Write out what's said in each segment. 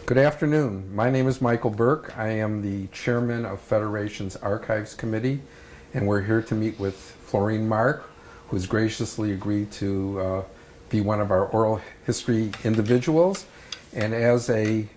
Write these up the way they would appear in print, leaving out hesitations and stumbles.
Good afternoon. My name is Michael Burke. I am the chairman of Federation's Archives Committee, and we're here to meet with Florine Mark, who has graciously agreed to be one of our oral history individuals. And as a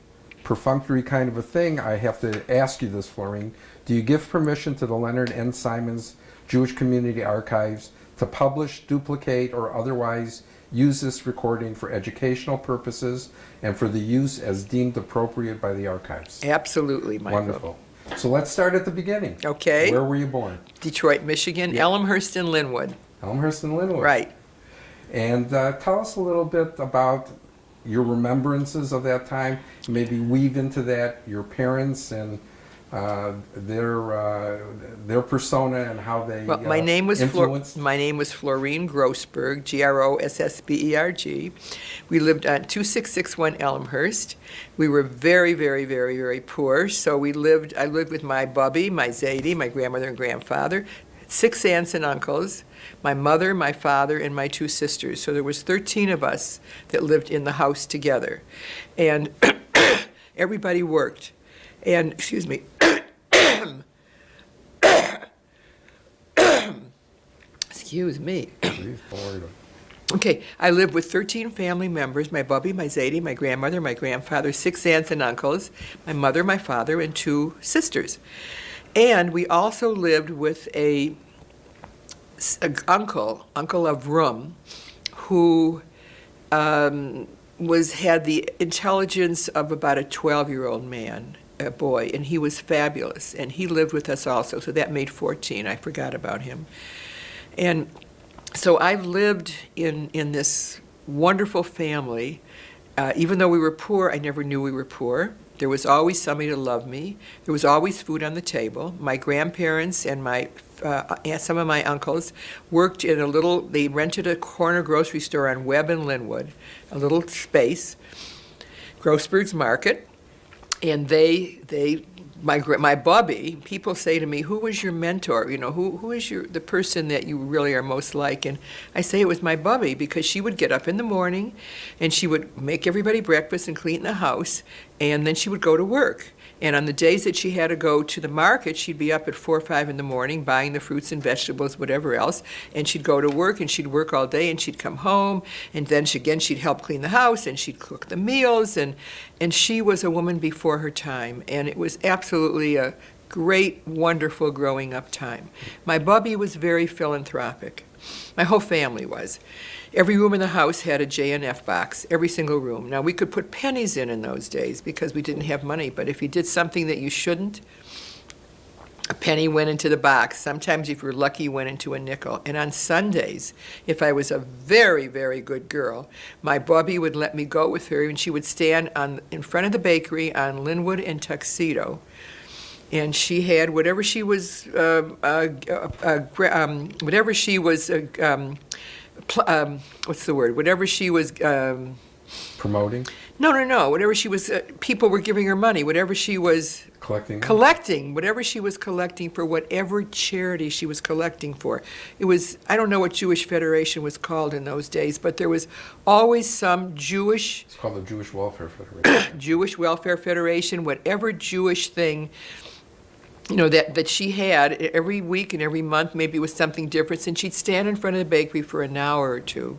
perfunctory kind of a thing, I have to ask you this, Florine. Do you give permission to the Leonard N. Simons Jewish Community Archives to publish, duplicate, or otherwise use this recording for educational purposes and for the use as deemed appropriate by the archives? Absolutely, Michael. Wonderful. So let's start at the beginning. Okay. Where were you born? Detroit, Michigan, Yeah. Elmhurst and Linwood. Elmhurst and Linwood. Right. And tell us a little bit about your remembrances of that time. Maybe weave into that your parents and their persona and how they Well, my name was influenced. my name was Florine Grossberg, Grossberg. We lived on 2661 Elmhurst. We were very, very, very, very poor. So I lived with my bubby, my Zadie, my grandmother and grandfather, 6 aunts and uncles, my mother, my father, and my 2 sisters. So there was 13 of us that lived in the house together. And everybody worked. And, excuse me, excuse me. Okay, I lived with 13 family members, my bubby, my Zadie, my grandmother, my grandfather, 6 aunts and uncles, my mother, my father, and 2 sisters. And we also lived with an uncle of Rum, who had the intelligence of about a 12-year-old man, a boy, and he was fabulous. And he lived with us also, so that made 14. I forgot about him. And so I've lived in this wonderful family. Even though we were poor, I never knew we were poor. There was always somebody to love me. There was always food on the table. My grandparents and some of my uncles worked in they rented a corner grocery store on Webb and Linwood, a little space, Grossberg's Market. And my bubby, people say to me, who was your mentor? You know, who is the person that you really are most like? And I say it was my bubby, because she would get up in the morning and she would make everybody breakfast and clean the house, and then she would go to work. And on the days that she had to go to the market, she'd be up at 4 or 5 in the morning buying the fruits and vegetables, whatever else, and she'd go to work, and she'd work all day, and she'd come home, and then she'd help clean the house, and she'd cook the meals, and she was a woman before her time, and it was absolutely a great, wonderful growing up time. My bubby was very philanthropic. My whole family was. Every room in the house had a J&F box, every single room. Now, we could put pennies in those days because we didn't have money, but if you did something that you shouldn't, a penny went into the box. Sometimes, if you were lucky, went into a nickel. And on Sundays, if I was a very, very good girl, my bubby would let me go with her, and she would stand in front of the bakery on Linwood and Tuxedo. And she had whatever she was whatever she was Promoting? No. Whatever she was, people were giving her money. Whatever she was Collecting? Whatever she was collecting for, whatever charity she was collecting for. It was, I don't know what Jewish Federation was called in those days, but there was always some Jewish... It's called the Jewish Welfare Federation. Jewish Welfare Federation, whatever Jewish thing, that she had every week and every month. Maybe it was something different, and she'd stand in front of the bakery for an hour or two,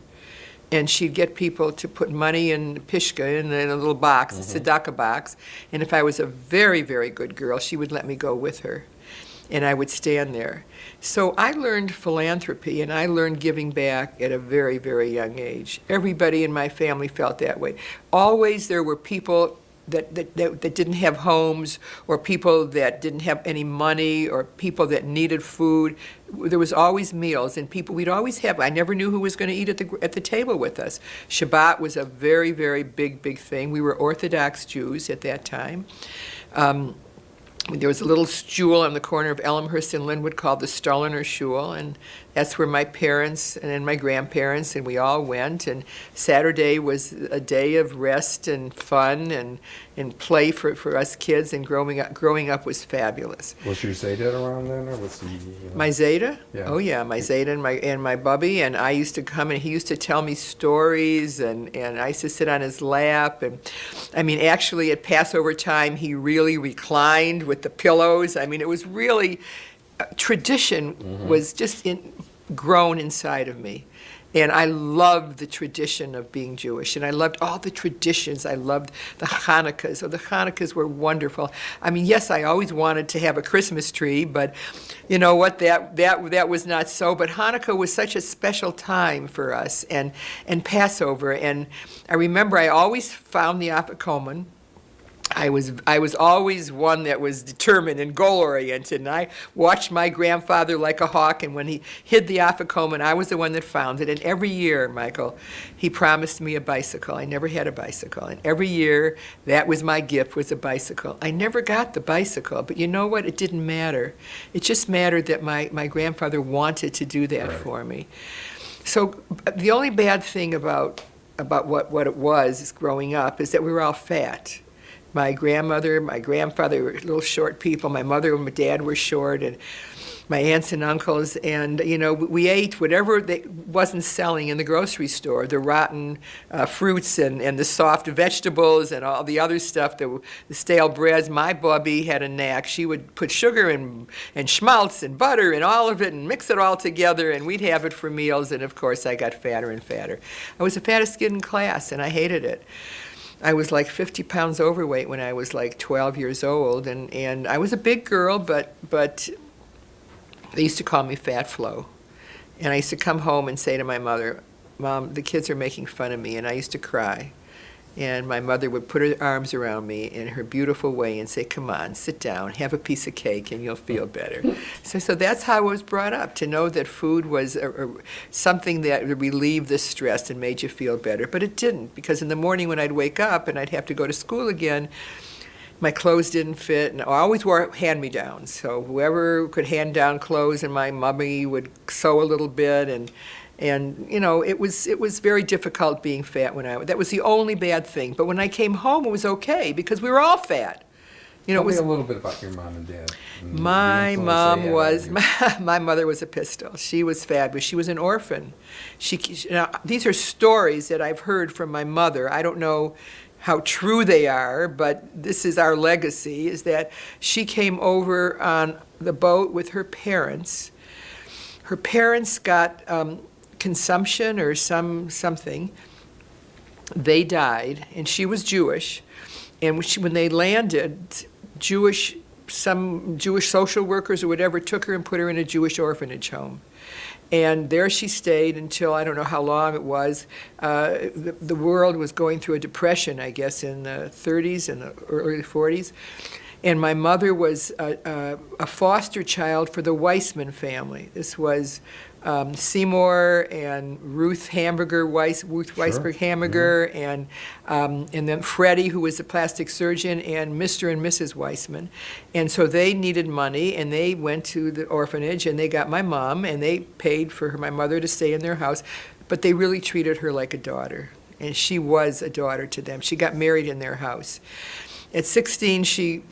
and she'd get people to put money in pishka in a little box, a tzedakah box, and if I was a very, very good girl, she would let me go with her, and I would stand there. So I learned philanthropy, and I learned giving back at a very, very young age. Everybody in my family felt that way. Always there were people that didn't have homes, or people that didn't have any money, or people that needed food. There was always meals, and we'd always have. I never knew who was going to eat at the table with us. Shabbat was a very, very big thing. We were Orthodox Jews at that time. There was a little shul on the corner of Elmhurst and Linwood called the Stollener Shul, and That's where my parents and then my grandparents and we all went. And Saturday was a day of rest and fun and play for us kids. And growing up was fabulous. Was your Zeta around then, or was he? My Zeta? Yeah. Oh yeah, my Zeta and my Bubby, and I used to come and he used to tell me stories, and I used to sit on his lap, and I mean actually at Passover time he really reclined with the pillows. I mean it was really tradition was just grown inside of me. And I loved the tradition of being Jewish, and I loved all the traditions. I loved the Hanukkahs. Oh, the Hanukkahs were wonderful. I mean, yes, I always wanted to have a Christmas tree, but you know what? That was not so. But Hanukkah was such a special time for us, and Passover. And I remember I always found the afikoman. I was always one that was determined and goal-oriented, and I watched my grandfather like a hawk, and when he hid the afikoman, I was the one that found it. And every year, Michael, he promised me a bicycle. I never had a bicycle. And every year, that was my gift, was a bicycle. I never got the bicycle, but you know what? It didn't matter. It just mattered that my grandfather wanted to do that for me. So the only bad thing about what it was growing up is that we were all fat. My grandmother, my grandfather were little short people. My mother and my dad were short, and my aunts and uncles. And, you know, we ate whatever wasn't selling in the grocery store, the rotten fruits and the soft vegetables and all the other stuff, the stale breads. My Bubby had a knack. She would put sugar and schmaltz and butter and all of it and mix it all together, and we'd have it for meals. And, of course, I got fatter and fatter. I was the fattest kid in class, and I hated it. I was like 50 pounds overweight when I was like 12 years old, and I was a big girl, but they used to call me Fat Flo. And I used to come home and say to my mother, Mom, the kids are making fun of me, and I used to cry. And my mother would put her arms around me in her beautiful way and say, come on, sit down, have a piece of cake, and you'll feel better. So that's how I was brought up, to know that food was something that relieved the stress and made you feel better. But it didn't, because in the morning when I'd wake up and I'd have to go to school again, my clothes didn't fit, and I always wore hand-me-downs. So whoever could hand down clothes, and my mummy would sew a little bit, and you know, it was very difficult being fat that was the only bad thing. But when I came home, it was okay because we were all fat. You know, Tell me a little bit about your mom and dad. And my the influence mom they had was on you. my mother was a pistol. She was fabulous. She was an orphan. Now, these are stories that I've heard from my mother. I don't know how true they are, but this is our legacy, is that she came over on the boat with her parents. Her parents got consumption or something. They died, and she was Jewish. And when they landed, some Jewish social workers or whatever took her and put her in a Jewish orphanage home. And there she stayed until, I don't know how long it was. The world was going through a depression, I guess, in the 30s and the early 40s. And my mother was a foster child for the Weissman family. This was Seymour and Ruth Weisberg Hamburger, and then Freddie, who was a plastic surgeon, and Mr. and Mrs. Weissman. And so they needed money, and they went to the orphanage, and they got my mom, and they paid for my mother to stay in their house. But they really treated her like a daughter, and she was a daughter to them. She got married in their house. At 16, she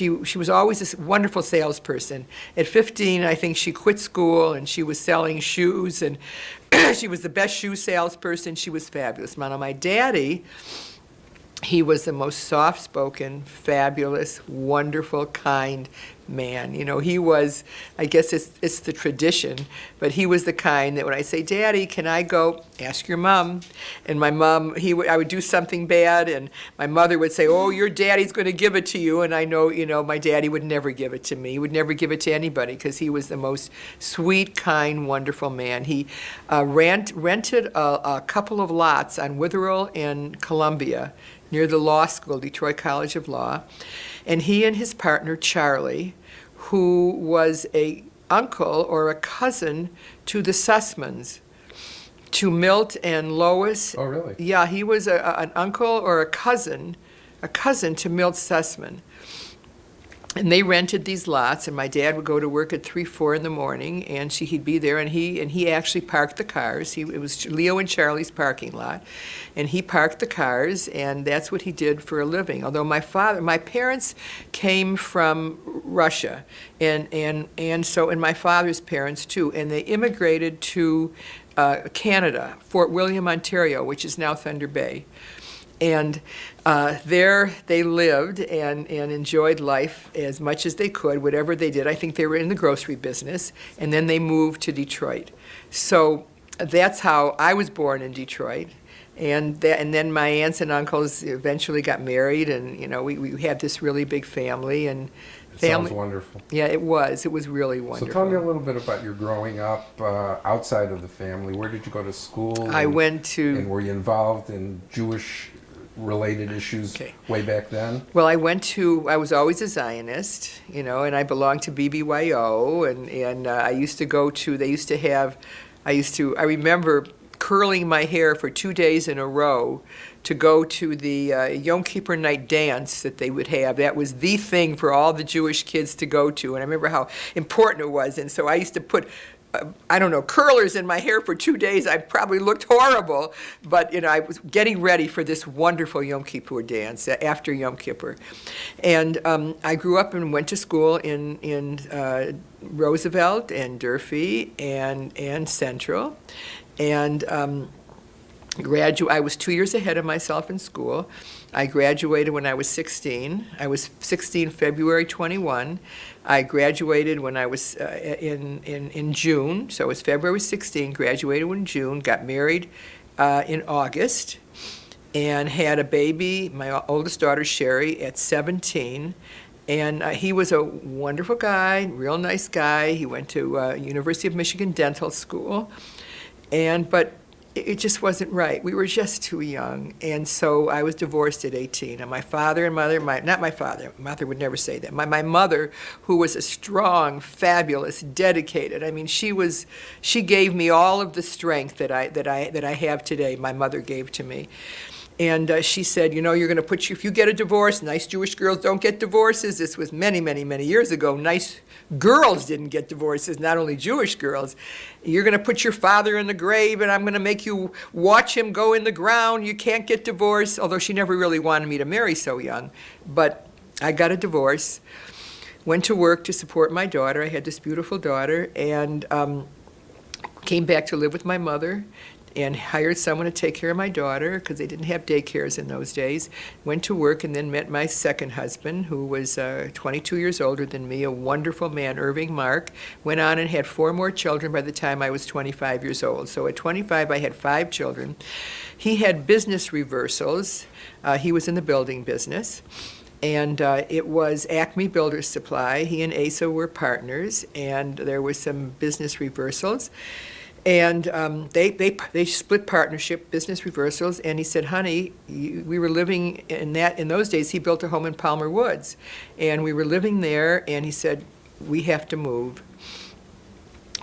was always a wonderful salesperson. At 15, I think she quit school, and she was selling shoes, and she was the best shoe salesperson. She was fabulous. Now, my daddy, he was the most soft-spoken, fabulous, wonderful, kind man. You know, he was, I guess it's the tradition, but he was the kind that when I say, Daddy, can I go? Ask your mom. And my mom, I would do something bad, and my mother would say, oh, your daddy's going to give it to you. And I know, you know, my daddy would never give it to me. He would never give it to anybody because he was the most sweet, kind, wonderful man. He rented a couple of lots on Witherell and Columbia near the law school, Detroit College of Law. And he and his partner, Charlie, who was a uncle or a cousin to the Sussmans, to Milt and Lois. Oh, really? Yeah, he was an uncle or a cousin to Milt Sussman. And they rented these lots, and my dad would go to work at 3, 4 in the morning, and he'd be there, and he actually parked the cars. It was Leo and Charlie's parking lot, and he parked the cars, and that's what he did for a living. Although my parents came from Russia, and my father's parents too, and they immigrated to Canada, Fort William, Ontario, which is now Thunder Bay. And there they lived and enjoyed life as much as they could, whatever they did. I think they were in the grocery business, and then they moved to Detroit. So that's how I was born in Detroit. And then my aunts and uncles eventually got married, and we had this really big family. And Sounds wonderful. Yeah, it was. It was really wonderful. So tell me a little bit about your growing up outside of the family. Where did you go to school? I went to... And were you involved in Jewish-related issues way back then? Well, I was always a Zionist, and I belonged to BBYO, and I used to go to, I remember curling my hair for 2 days in a row to go to the Yom Kippur night dance that they would have. That was the thing for all the Jewish kids to go to, and I remember how important it was. And so I used to put, curlers in my hair for 2 days. I probably looked horrible, but I was getting ready for this wonderful Yom Kippur dance after Yom Kippur. And I grew up and went to school in Roosevelt and Durfee and Central. And I was 2 years ahead of myself in school. I graduated when I was 16. I was 16 February 21. I graduated when I was in June, so it was February 16, graduated in June, got married in August, and had a baby, my oldest daughter Sherry, at 17. And he was a wonderful guy, real nice guy. He went to University of Michigan Dental School. But it just wasn't right. We were just too young. And so I was divorced at 18. And my father and mother, mother would never say that. My mother, who was a strong, fabulous, dedicated, she gave me all of the strength that I have today, my mother gave to me. And she said, you're going to if you get a divorce, nice Jewish girls don't get divorces. This was many, many, many years ago. Nice girls didn't get divorces, not only Jewish girls. You're going to put your father in the grave, and I'm going to make you watch him go in the ground. You can't get divorced, although she never really wanted me to marry so young. But I got a divorce, went to work to support my daughter. I had this beautiful daughter, and came back to live with my mother, and hired someone to take care of my daughter because they didn't have daycares in those days. Went to work and then met my second husband, who was 22 years older than me, a wonderful man, Irving Mark. Went on and had 4 more children by the time I was 25 years old. So at 25, I had 5 children. He had business reversals. He was in the building business. And it was Acme Builders Supply. He and Asa were partners, and there was some business reversals. And they split partnership, business reversals, and he said, honey, we were living in those days, he built a home in Palmer Woods, and we were living there, and he said, we have to move.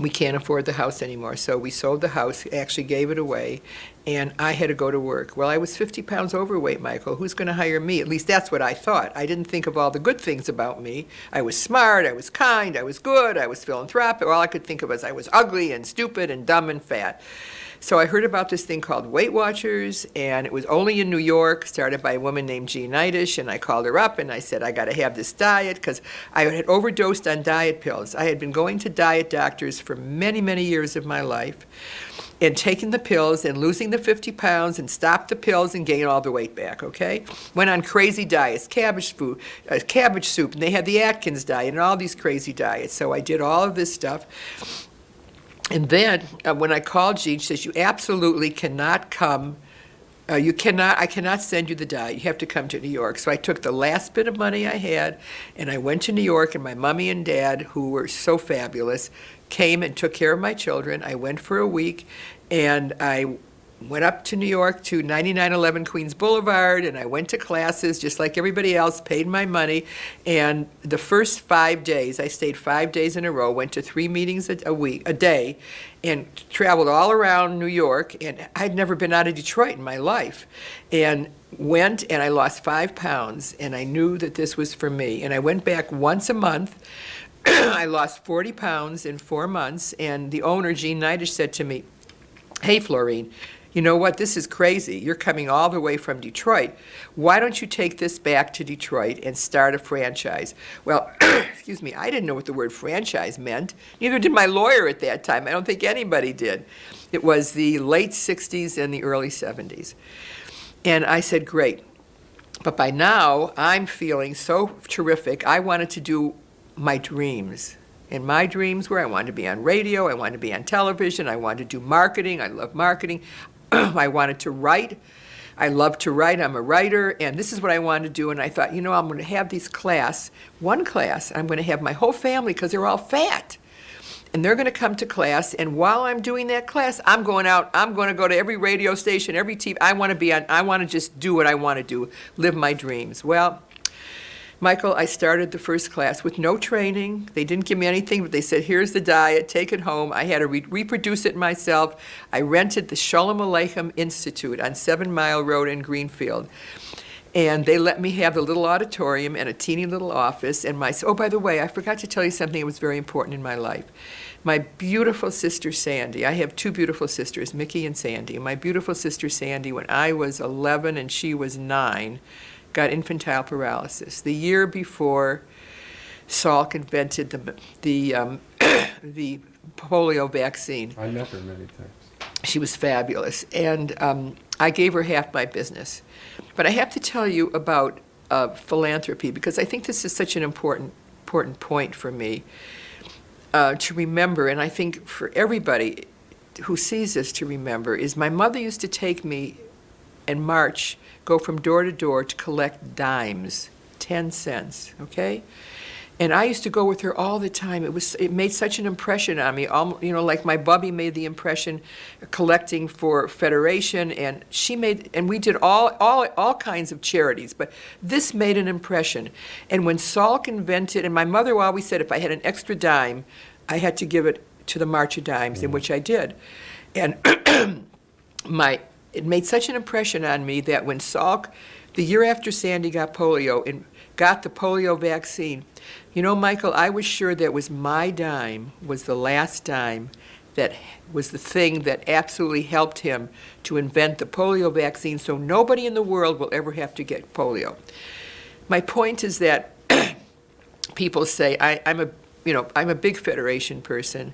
We can't afford the house anymore. So we sold the house, actually gave it away, and I had to go to work. Well, I was 50 pounds overweight, Michael. Who's going to hire me? At least that's what I thought. I didn't think of all the good things about me. I was smart, I was kind, I was good, I was philanthropic. All I could think of was I was ugly and stupid and dumb and fat. So I heard about this thing called Weight Watchers, and it was only in New York, started by a woman named Jean Neidish, and I called her up and I said, I got to have this diet because I had overdosed on diet pills. I had been going to diet doctors for many, many years of my life and taking the pills and losing the 50 pounds and stopped the pills and gained all the weight back, okay? Went on crazy diets, cabbage soup, and they had the Atkins diet and all these crazy diets. So I did all of this stuff. And then when I called Jean, she says, you absolutely cannot come. I cannot send you the diet. You have to come to New York. So I took the last bit of money I had, and I went to New York, and my mommy and dad, who were so fabulous, came and took care of my children. I went for a week, and I went up to New York to 9911 Queens Boulevard, and I went to classes just like everybody else, paid my money. And the first 5 days, I stayed 5 days in a row, went to 3 meetings a day, and traveled all around New York. And I'd never been out of Detroit in my life. And went, and I lost 5 pounds, and I knew that this was for me. And I went back once a month. I lost 40 pounds in 4 months, and the owner, Jean Neidish, said to me, "Hey, Florine, you know what? This is crazy. You're coming all the way from Detroit. Why don't you take this back to Detroit and start a franchise?" Well, excuse me, I didn't know what the word franchise meant. Neither did my lawyer at that time. I don't think anybody did. It was the late 60s and the early 70s. And I said, great. But by now, I'm feeling so terrific. I wanted to do my dreams. And my dreams were I wanted to be on radio, I wanted to be on television, I wanted to do marketing, I love marketing. I wanted to write. I love to write. I'm a writer, and this is what I wanted to do. And I thought, I'm going to have one class. I'm going to have my whole family because they're all fat. And they're going to come to class, and while I'm doing that class, I'm going out. I'm going to go to every radio station, every TV. I want to just do what I want to do, live my dreams. Well, Michael, I started the first class with no training. They didn't give me anything, but they said, here's the diet, take it home. I had to reproduce it myself. I rented the Sholem Aleichem Institute on 7 Mile Road in Greenfield. And they let me have the little auditorium and a teeny little office. And oh, by the way, I forgot to tell you something that was very important in my life. My beautiful sister, Sandy, I have 2 beautiful sisters, Mickey and Sandy. My beautiful sister, Sandy, when I was 11 and she was 9, got infantile paralysis. The year before Salk invented the polio vaccine. I met her many times. She was fabulous. And I gave her half my business. But I have to tell you about philanthropy, because I think this is such an important point for me to remember, and I think for everybody who sees this to remember, is my mother used to take me and go from door to door to collect dimes, 10 cents, okay? And I used to go with her all the time. It made such an impression on me, like my bubby made the impression collecting for Federation, and we did all kinds of charities, but this made an impression. And when Salk invented, and my mother always said if I had an extra dime, I had to give it to the March of Dimes, in which I did. And it made such an impression on me that when Salk, the year after Sandy got polio and got the polio vaccine, Michael, I was sure that was my dime, was the last dime, that was the thing that absolutely helped him to invent the polio vaccine, so nobody in the world will ever have to get polio. My point is that people say I'm a big Federation person.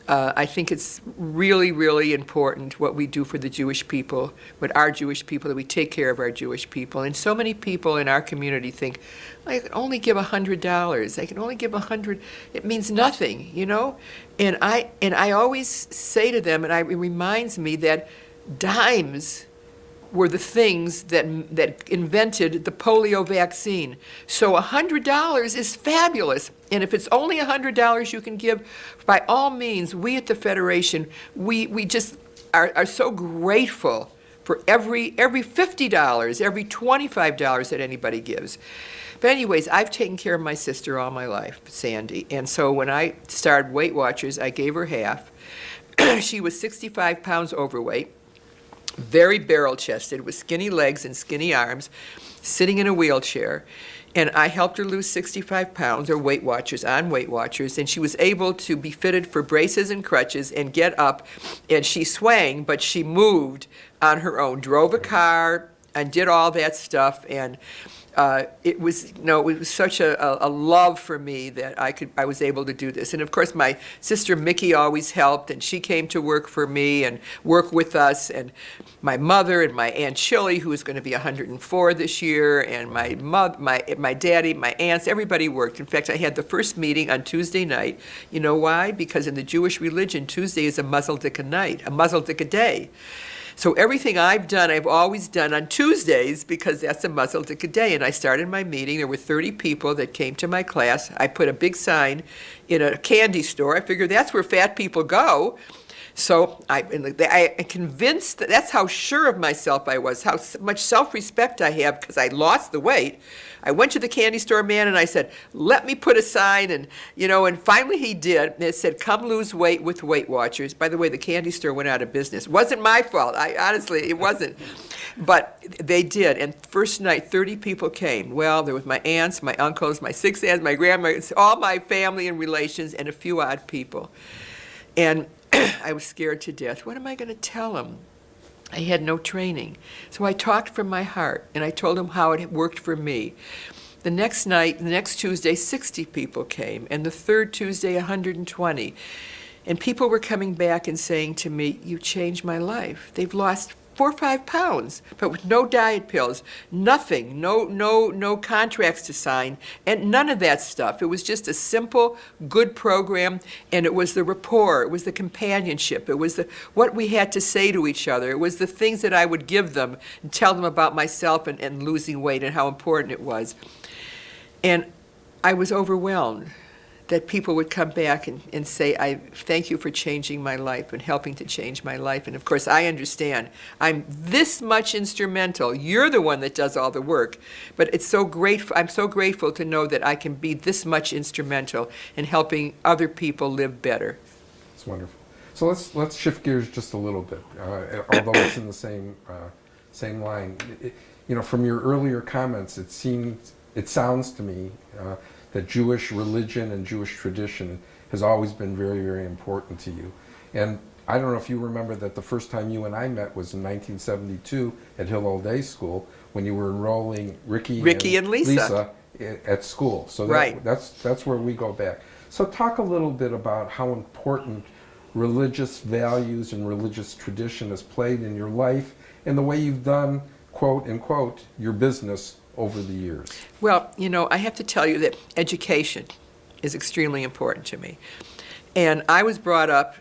I think it's really, really important what we do for the Jewish people, with our Jewish people, that we take care of our Jewish people. And so many people in our community think, I can only give $100. I can only give $100. It means nothing, And I always say to them, and it reminds me that dimes were the things that invented the polio vaccine. So $100 is fabulous. And if it's only $100 you can give, by all means, we at the Federation, we just are so grateful for every $50, every $25 that anybody gives. But anyways, I've taken care of my sister all my life, Sandy. And so when I started Weight Watchers, I gave her half. She was 65 pounds overweight, very barrel-chested, with skinny legs and skinny arms, sitting in a wheelchair. And I helped her lose 65 pounds, or Weight Watchers, and she was able to be fitted for braces and crutches and get up. And she swang, but she moved on her own, drove a car, and did all that stuff. And it was such a love for me that I was able to do this. And of course, my sister Mickey always helped, and she came to work for me and work with us. And my mother and my Aunt Chili, who is going to be 104 this year, and my daddy, my aunts, everybody worked. In fact, I had the first meeting on Tuesday night. You know why? Because in the Jewish religion, Tuesday is a Mazel Dika night, a Mazel Dika day. So everything I've done, I've always done on Tuesdays, because that's a Mazel Dika day. And I started my meeting. There were 30 people that came to my class. I put a big sign in a candy store. I figured that's where fat people go. So I convinced that's how sure of myself I was, how much self-respect I have because I lost the weight. I went to the candy store man and I said, let me put a sign, and and finally he did. And it said, come lose weight with Weight Watchers. By the way, the candy store went out of business. It wasn't my fault. Honestly, it wasn't. But they did. And first night, 30 people came. Well, there was my aunts, my uncles, my 6 aunts, my grandma, all my family and relations, and a few odd people. And I was scared to death. What am I going to tell them? I had no training. So I talked from my heart, and I told them how it worked for me. The next night, the next Tuesday, 60 people came, and the third Tuesday, 120. And people were coming back and saying to me, you changed my life. They've lost 4 or 5 pounds, but with no diet pills, nothing, no contracts to sign, and none of that stuff. It was just a simple, good program, and it was the rapport, it was the companionship, it was what we had to say to each other, it was the things that I would give them and tell them about myself and losing weight and how important it was. And I was overwhelmed that people would come back and say, I thank you for changing my life and helping to change my life. And of course, I understand. I'm this much instrumental. You're the one that does all the work. But it's so grateful. I'm so grateful to know that I can be this much instrumental in helping other people live better. It's wonderful. So let's shift gears just a little bit, although it's in the same line. From your earlier comments, it sounds to me that Jewish religion and Jewish tradition has always been very, very important to you. And I don't know if you remember that the first time you and I met was in 1972 at Hillel Day School when you were enrolling Ricky and Lisa at school. So right. That's where we go back. So talk a little bit about how important religious values and religious tradition has played in your life and the way you've done, quote unquote, your business over the years. Well, I have to tell you that education is extremely important to me. And I was brought up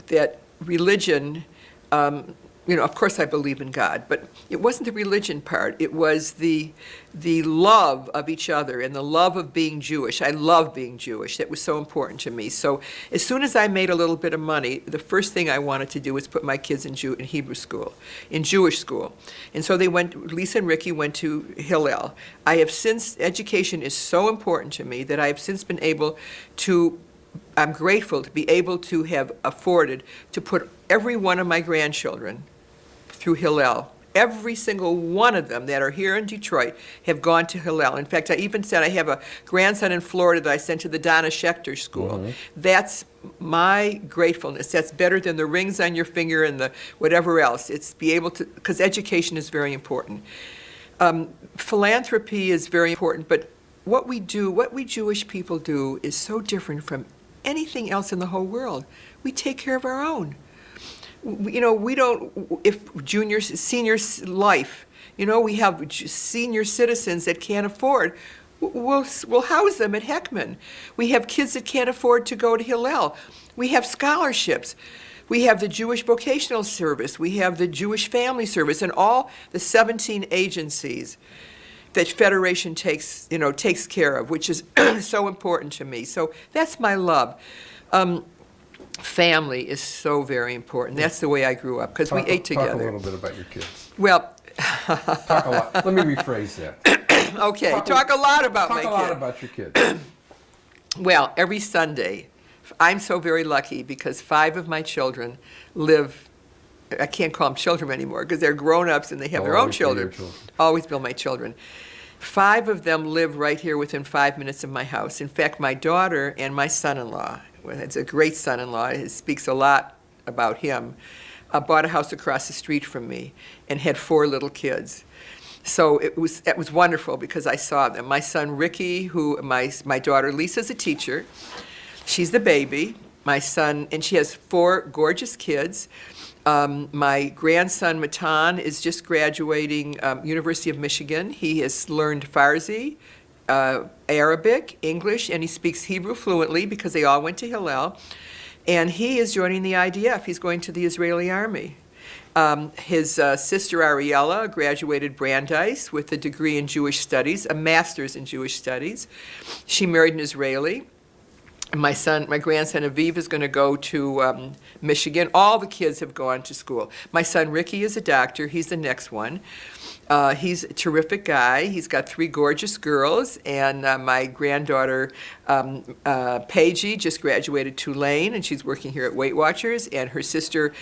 that religion, of course I believe in God, but it wasn't the religion part. It was the love of each other and the love of being Jewish. I love being Jewish. That was so important to me. So as soon as I made a little bit of money, the first thing I wanted to do was put my kids in Hebrew school, in Jewish school. And so Lisa and Ricky went to Hillel. Education is so important to me that I have since been able to, I'm grateful to be able to have afforded to put every one of my grandchildren through Hillel. Every single one of them that are here in Detroit have gone to Hillel. In fact, I even said I have a grandson in Florida that I sent to the Donna Schechter School. Mm-hmm. That's my gratefulness. That's better than the rings on your finger and the whatever else. It's be able to, because education is very important. Philanthropy is very important, but what we Jewish people do is so different from anything else in the whole world. We take care of our own. We don't, if senior life, we have senior citizens that can't afford, we'll house them at Heckman. We have kids that can't afford to go to Hillel. We have scholarships. We have the Jewish Vocational Service. We have the Jewish Family Service and all the 17 agencies that Federation takes care of, which is so important to me. So that's my love. Family is so very important. That's the way I grew up, because we ate together. Talk a little bit about your kids. Well, talk a lot. Let me rephrase that. Okay, talk a lot about my kids. Talk a lot about your kids. Well, every Sunday, I'm so very lucky because 5 of my children live, I can't call them children anymore because they're grown-ups and they have their own children. Always been my children. 5 of them live right here within 5 minutes of my house. In fact, my daughter and my son-in-law, it's a great son-in-law, it speaks a lot about him, bought a house across the street from me and had 4 little kids. So it was wonderful because I saw them. My son Ricky, my daughter Lisa's a teacher. She's the baby. My son, and she has 4 gorgeous kids. My grandson Matan is just graduating University of Michigan. He has learned Farsi, Arabic, English, and he speaks Hebrew fluently because they all went to Hillel. And he is joining the IDF. He's going to the Israeli army. His sister Ariella graduated Brandeis with a degree in Jewish studies, a master's in Jewish studies. She married an Israeli. My grandson Aviv is going to go to Michigan. All the kids have gone to school. My son Ricky is a doctor. He's the next one. He's a terrific guy. He's got 3 gorgeous girls, and my granddaughter Paigey just graduated Tulane, and she's working here at Weight Watchers. And her sister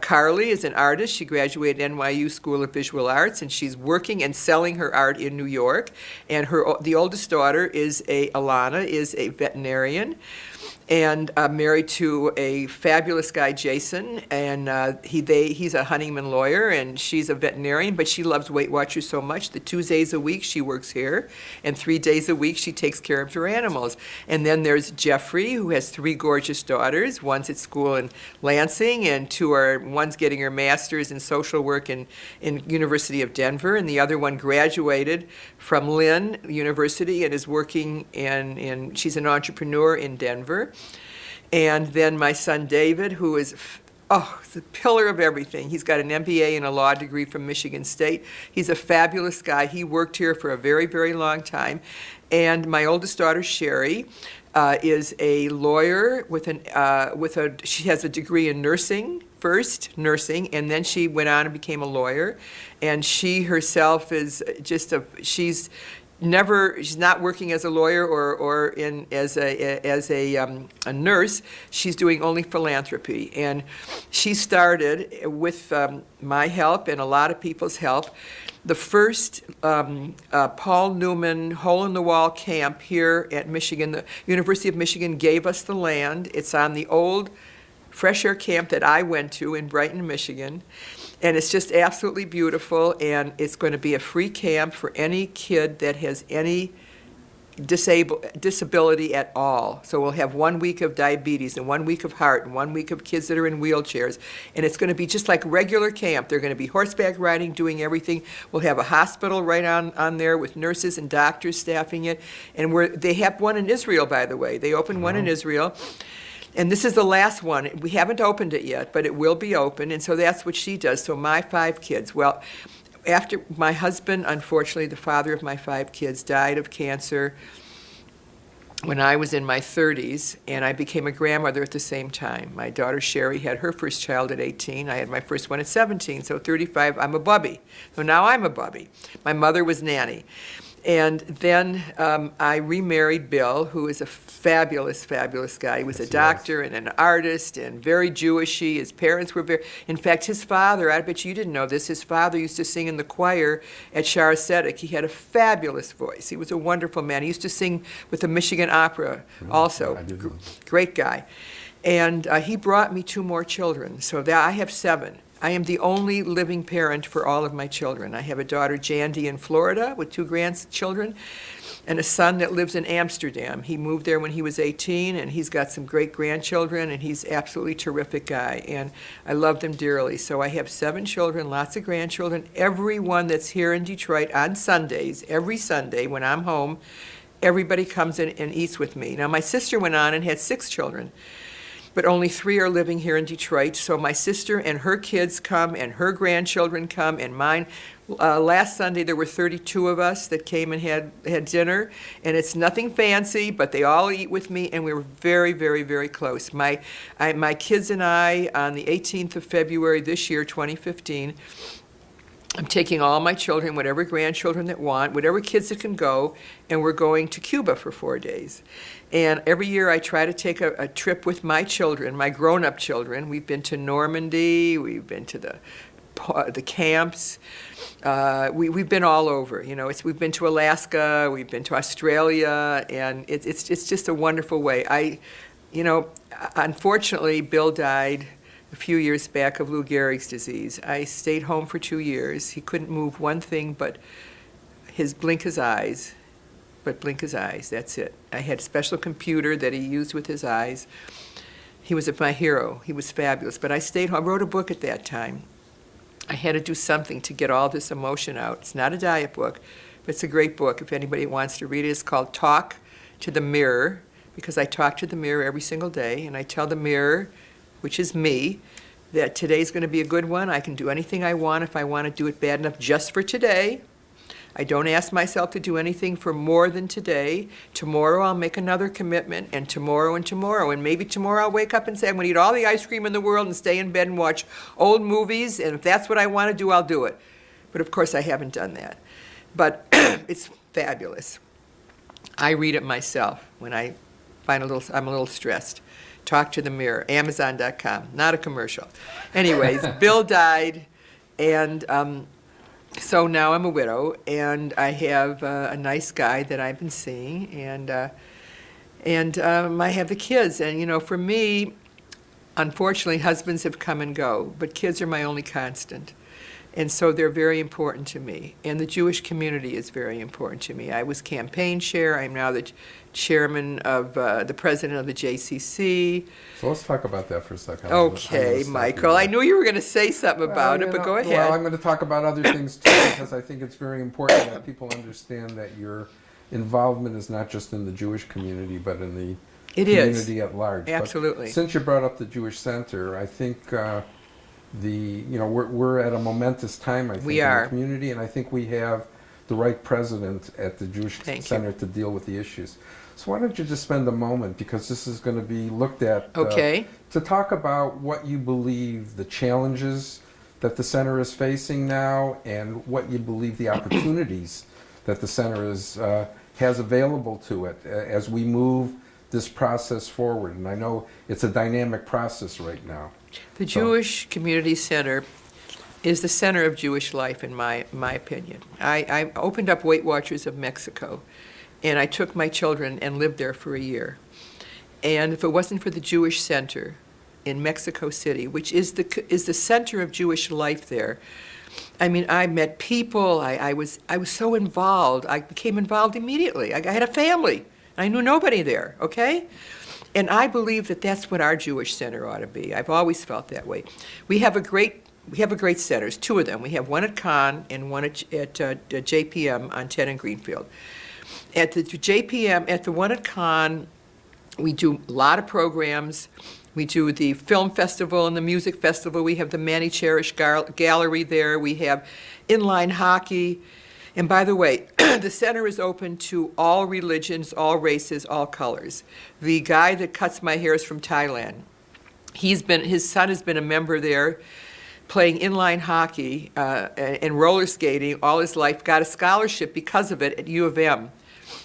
Carly is an artist. She graduated NYU School of Visual Arts, and she's working and selling her art in New York. And the oldest daughter Alana is a veterinarian, and married to a fabulous guy, Jason, and he's a Honeyman lawyer, and she's a veterinarian, but she loves Weight Watchers so much that 2 days a week she works here, and 3 days a week she takes care of her animals. And then there's Jeffrey, who has 3 gorgeous daughters. One's at school in Lansing, and one's getting her master's in social work in University of Denver, and the other one graduated from Lynn University and is working she's an entrepreneur in Denver. And then my son David, who is the pillar of everything. He's got an MBA and a law degree from Michigan State. He's a fabulous guy. He worked here for a very, very long time. And my oldest daughter Sherry is a lawyer she has a degree in nursing. First nursing, and then she went on and became a lawyer. And she herself is she's not working as a lawyer or as a nurse. She's doing only philanthropy, and she started with my help and a lot of people's help the first Paul Newman hole-in-the-wall camp here at Michigan. The University of Michigan gave us the land. It's on the old fresh air camp that I went to in Brighton, Michigan. And it's just absolutely beautiful, and it's going to be a free camp for any kid that has any disability at all. So we'll have 1 week of diabetes and 1 week of heart and 1 week of kids that are in wheelchairs. And it's going to be just like regular camp. They're going to be horseback riding, doing everything. We'll have a hospital right on there with nurses and doctors staffing it. And they have one in Israel, by the way. They opened one in Israel. And this is the last one. We haven't opened it yet, but it will be open, and so that's what she does. So my 5 kids. Well, after my husband, unfortunately, the father of my 5 kids, died of cancer when I was in my 30s, and I became a grandmother at the same time. My daughter Sherry had her first child at 18. I had my first one at 17, so 35, I'm a bubby. So now I'm a bubby. My mother was nanny. And then I remarried Bill, who is a fabulous, fabulous guy. He was a doctor and an artist and very Jewish-y. His parents were in fact, his father, I bet you didn't know this, his father used to sing in the choir at Shara Tzedek. He had a fabulous voice. He was a wonderful man. He used to sing with the Michigan Opera also. Great guy. And he brought me 2 more children, so I have 7. I am the only living parent for all of my children. I have a daughter, Jandy, in Florida with 2 grandchildren, and a son that lives in Amsterdam. He moved there when he was 18, and he's got some great grandchildren, and he's absolutely terrific guy, and I love them dearly. So I have 7 children, lots of grandchildren. Everyone that's here in Detroit on Sundays, every Sunday when I'm home, everybody comes in and eats with me. Now, my sister went on and had 6 children. But only 3 are living here in Detroit. So my sister and her kids come, and her grandchildren come, and mine. Last Sunday there were 32 of us that came and had dinner, and it's nothing fancy, but they all eat with me, and we were very, very, very close. My kids and I, on the 18th of February this year, 2015, I'm taking all my children, whatever grandchildren that want, whatever kids that can go, and we're going to Cuba for 4 days. And every year I try to take a trip with my children, my grown-up children. We've been to Normandy, we've been to the camps, we've been all over. We've been to Alaska, we've been to Australia, and it's just a wonderful way. Unfortunately, Bill died a few years back of Lou Gehrig's disease. I stayed home for 2 years. He couldn't move one thing but blink his eyes. That's it. I had a special computer that he used with his eyes. He was my hero. He was fabulous. But I stayed home. I wrote a book at that time. I had to do something to get all this emotion out. It's not a diet book, but it's a great book. If anybody wants to read it, it's called Talk to the Mirror, because I talk to the mirror every single day, and I tell the mirror, which is me, that today's going to be a good one. I can do anything I want if I want to do it bad enough just for today. I don't ask myself to do anything for more than today. Tomorrow I'll make another commitment, and tomorrow, and maybe tomorrow I'll wake up and say I'm going to eat all the ice cream in the world and stay in bed and watch old movies, and if that's what I want to do, I'll do it. But of course I haven't done that. But it's fabulous. I read it myself when I'm a little stressed. Talk to the mirror, Amazon.com, not a commercial. Anyways, Bill died, and so now I'm a widow, and I have a nice guy that I've been seeing, and I have the kids. And, for me, unfortunately, husbands have come and go, but kids are my only constant. And so they're very important to me. And the Jewish community is very important to me. I was campaign chair. I'm now the chairman of the president of the JCC. So let's talk about that for a second. Okay, Michael. I knew you were going to say something about it, but go ahead. Well, I'm going to talk about other things too, because I think it's very important that people understand that your involvement is not just in the Jewish community, but in the community at large. Absolutely. But since you brought up the Jewish Center, I think we're at a momentous time, I think, in the community, and I think we have the right president at the Jewish Center to deal with the issues. So why don't you just spend a moment, because this is going to be looked at, to talk about what you believe the challenges that the center is facing now, and what you believe the opportunities that the center has available to it as we move this process forward. And I know it's a dynamic process right now. The Jewish Community Center is the center of Jewish life, in my opinion. I opened up Weight Watchers of Mexico, and I took my children and lived there for a year. And if it wasn't for the Jewish Center in Mexico City, which is the center of Jewish life there, I mean, I met people. I was so involved. I became involved immediately. I had a family. I knew nobody there. Okay. And I believe that that's what our Jewish Center ought to be. I've always felt that way. We have a great centers, two of them. We have one at Conn and one at JPM on 10 and Greenfield. At the JPM, at the one at Conn, we do a lot of programs. We do the film festival and the music festival. We have the Manny Cherish Gallery there. We have inline hockey. And by the way, the center is open to all religions, all races, all colors. The guy that cuts my hair is from Thailand. His son has been a member there, playing inline hockey and roller skating all his life, got a scholarship because of it at U of M,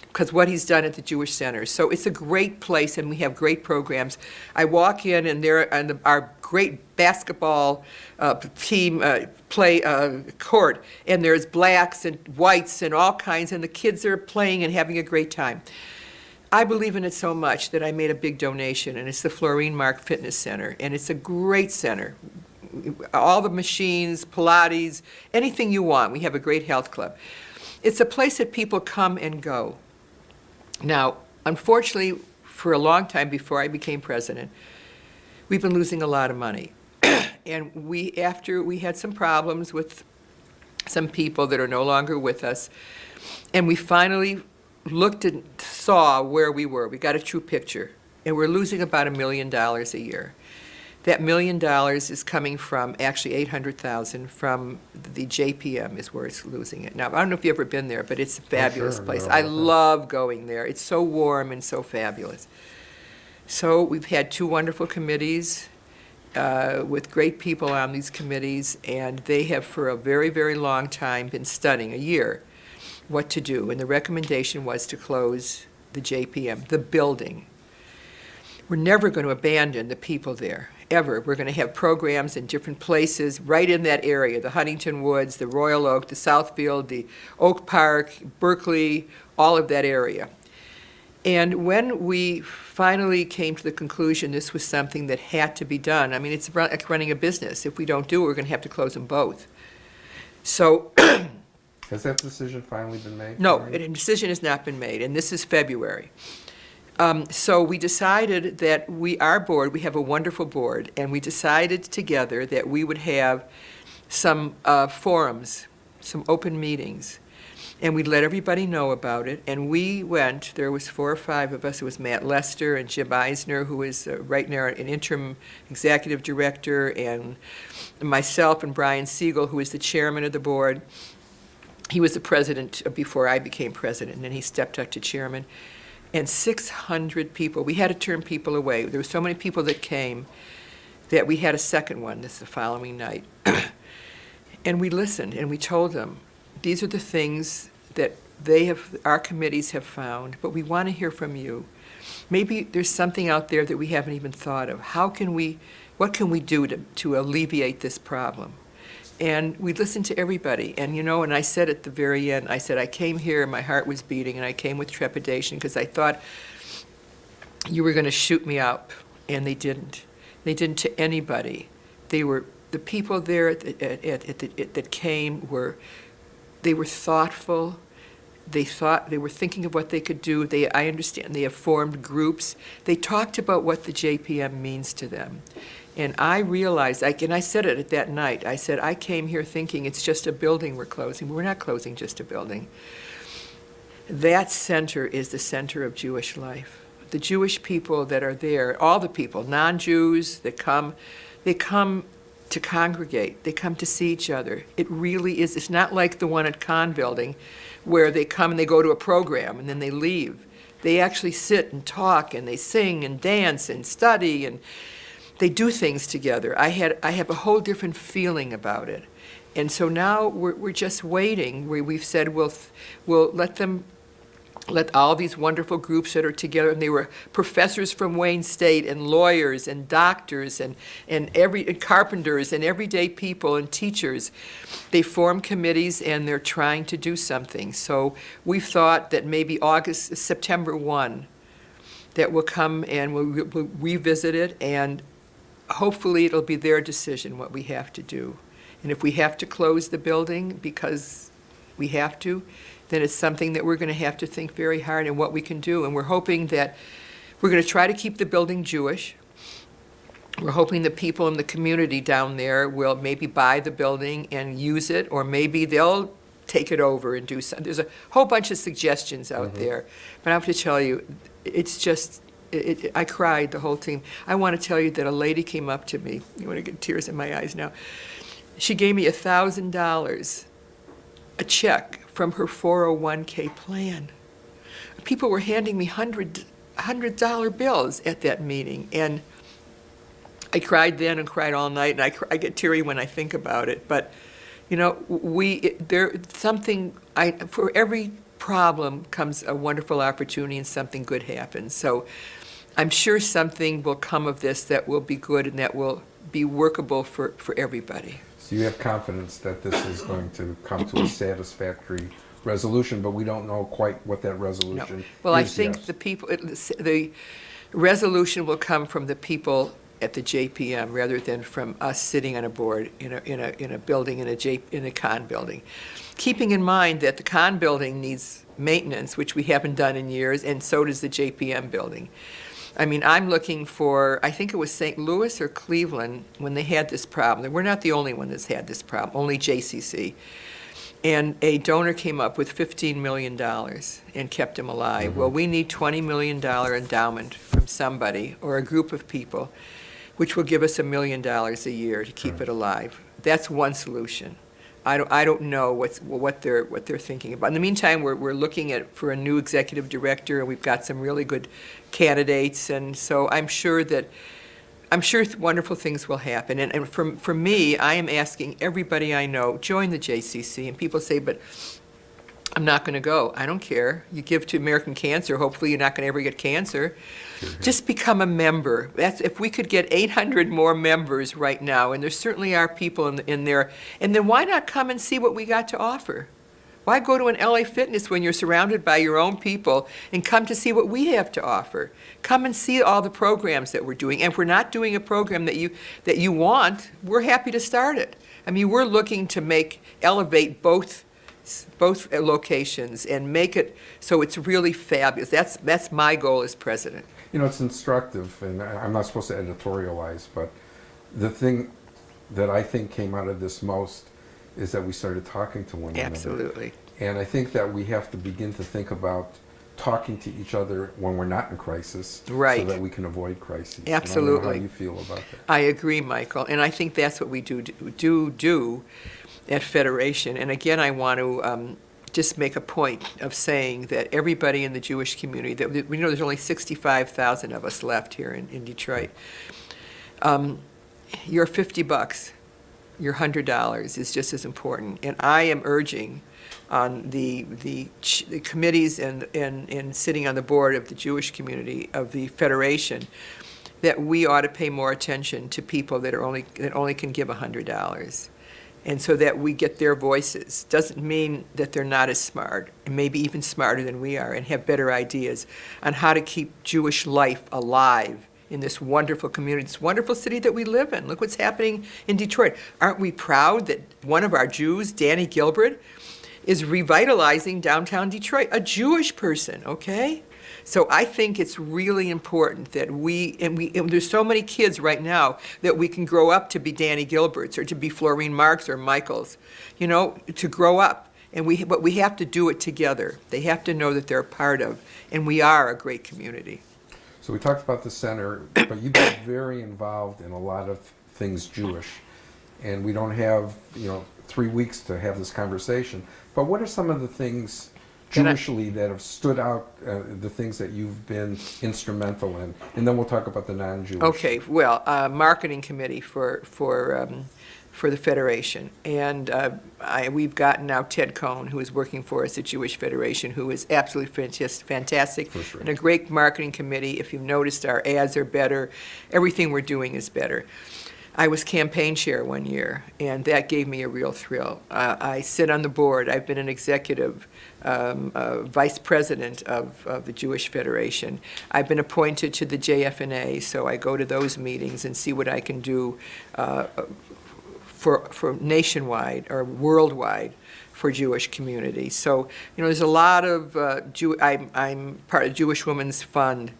because what he's done at the Jewish Center. So it's a great place, and we have great programs. I walk in, and there on our great basketball team play court, and there's blacks and whites and all kinds, and the kids are playing and having a great time. I believe in it so much that I made a big donation, and it's the Florine Mark Fitness Center, and it's a great center. All the machines, Pilates, anything you want. We have a great health club. It's a place that people come and go. Now, unfortunately, for a long time before I became president, we've been losing a lot of money. And after we had some problems with some people that are no longer with us, and we finally looked and saw where we were. We got a true picture, and we're losing about $1 million a year. That $1 million is coming from, actually $800,000 from the JPM is where it's losing it. Now, I don't know if you've ever been there, but it's a fabulous place. I love going there. It's so warm and so fabulous. So we've had two wonderful committees with great people on these committees, and they have for a very, very long time been studying, a year, what to do. And the recommendation was to close the JPM, the building. We're never going to abandon the people there, ever. We're going to have programs in different places right in that area, the Huntington Woods, the Royal Oak, the Southfield, the Oak Park, Berkeley, all of that area. And when we finally came to the conclusion this was something that had to be done, I mean, it's like running a business. If we don't do it, we're going to have to close them both. So has that decision finally been made? No, a decision has not been made, and this is February. So we decided that our board, we have a wonderful board, and we decided together that we would have some forums, some open meetings, and we'd let everybody know about it. And we went, there was 4 or 5 of us. It was Matt Lester and Jim Eisner, who is right now an interim executive director, and myself and Brian Siegel, who is the chairman of the board. he was the president before I became president, and then he stepped up to chairman. And 600 people, we had to turn people away. There were so many people that came that we had a second one the following night. And we listened, and we told them, these are the things that our committees have found, but we want to hear from you. Maybe there's something out there that we haven't even thought of. What can we do to alleviate this problem? And we listened to everybody. And, and I said at the very end, I said, I came here and my heart was beating, and I came with trepidation because I thought you were going to shoot me up. And they didn't. They didn't to anybody. The people there that came were thoughtful. They were thinking of what they could do. I understand they have formed groups. They talked about what the JPM means to them. And I realized, and I said it at that night, I said, I came here thinking it's just a building we're closing. We're not closing just a building. That center is the center of Jewish life. The Jewish people that are there, all the people, non-Jews that come, they come to congregate. They come to see each other. It really is. It's not like the one at Kahn Building where they come and they go to a program and then they leave. They actually sit and talk and they sing and dance and study and they do things together. I have a whole different feeling about it. And so now we're just waiting. We've said we'll let all these wonderful groups that are together, and they were professors from Wayne State and lawyers and doctors and carpenters and everyday people and teachers. They form committees and they're trying to do something. So we've thought that maybe September 1, that we'll come and we'll revisit it, and hopefully it'll be their decision what we have to do. And if we have to close the building because we have to, then it's something that we're going to have to think very hard on what we can do. And we're hoping that we're going to try to keep the building Jewish. We're hoping the people in the community down there will maybe buy the building and use it, or maybe they'll take it over and do something. There's a whole bunch of suggestions out there. But I have to tell you, it's just, I cried, the whole team. I want to tell you that a lady came up to me. You want to get tears in my eyes now. She gave me $1,000, a check from her 401k plan. People were handing me $100 bills at that meeting. And I cried then and cried all night, and I get teary when I think about it. But, for every problem comes a wonderful opportunity and something good happens. So I'm sure something will come of this that will be good and that will be workable for everybody. So you have confidence that this is going to come to a satisfactory resolution, but we don't know quite what that resolution is. Well, I think the resolution will come from the people at the JPM rather than from us sitting on a board in a building in a Kahn building. Keeping in mind that the Kahn building needs maintenance, which we haven't done in years, and so does the JPM building. I mean, I'm looking for, I think it was St. Louis or Cleveland when they had this problem. We're not the only one that's had this problem, only JCC. And a donor came up with $15 million and kept him alive. Well, we need $20 million endowment from somebody or a group of people, which will give us $1 million a year to keep it alive. That's one solution. I don't know what they're thinking about. In the meantime, we're looking for a new executive director, and we've got some really good candidates, and so I'm sure wonderful things will happen. And for me, I am asking everybody I know, join the JCC. And people say, but I'm not going to go. I don't care. You give to American Cancer. Hopefully you're not going to ever get cancer. Just become a member. If we could get 800 more members right now, and there certainly are people in there, and then why not come and see what we got to offer? Why go to an LA Fitness when you're surrounded by your own people and come to see what we have to offer? Come and see all the programs that we're doing. And if we're not doing a program that you want, we're happy to start it. I mean, we're looking to elevate both locations and make it so it's really fabulous. That's my goal as president. It's instructive, and I'm not supposed to editorialize, but the thing that I think came out of this most is that we started talking to one another. Absolutely. And I think that we have to begin to think about talking to each other when we're not in crisis, right, so that we can avoid crises. Absolutely. And I don't know how you feel about that. I agree, Michael, and I think that's what we do. at Federation. And again, I want to just make a point of saying that everybody in the Jewish community, that we know there's only 65,000 of us left here in Detroit. Your $50, your $100 is just as important. And I am urging on the committees and sitting on the board of the Jewish community of the Federation that we ought to pay more attention to people that only can give $100. And so that we get their voices. Doesn't mean that they're not as smart, and maybe even smarter than we are, and have better ideas on how to keep Jewish life alive in this wonderful community, this wonderful city that we live in. Look what's happening in Detroit. Aren't we proud that one of our Jews, Danny Gilbert, is revitalizing downtown Detroit, a Jewish person, okay? So I think it's really important that and there's so many kids right now that we can grow up to be Danny Gilberts or to be Florine Marks or Michaels, to grow up. But we have to do it together. They have to know that they're a part of, and we are a great community. So we talked about the center, but you've been very involved in a lot of things Jewish. And we don't have, 3 weeks to have this conversation. But what are some of the things Jewishly that have stood out, the things that you've been instrumental in? And then we'll talk about the non-Jewish. Okay, well, marketing committee for the Federation. And we've gotten now Ted Cohn, who is working for us at Jewish Federation, who is absolutely fantastic. For sure. And a great marketing committee. If you've noticed, our ads are better. Everything we're doing is better. I was campaign chair one year, and that gave me a real thrill. I sit on the board. I've been an executive vice president of the Jewish Federation. I've been appointed to the JFNA, so I go to those meetings and see what I can do for nationwide or worldwide for Jewish community. So, there's a lot of, I'm part of Jewish Women's Fund.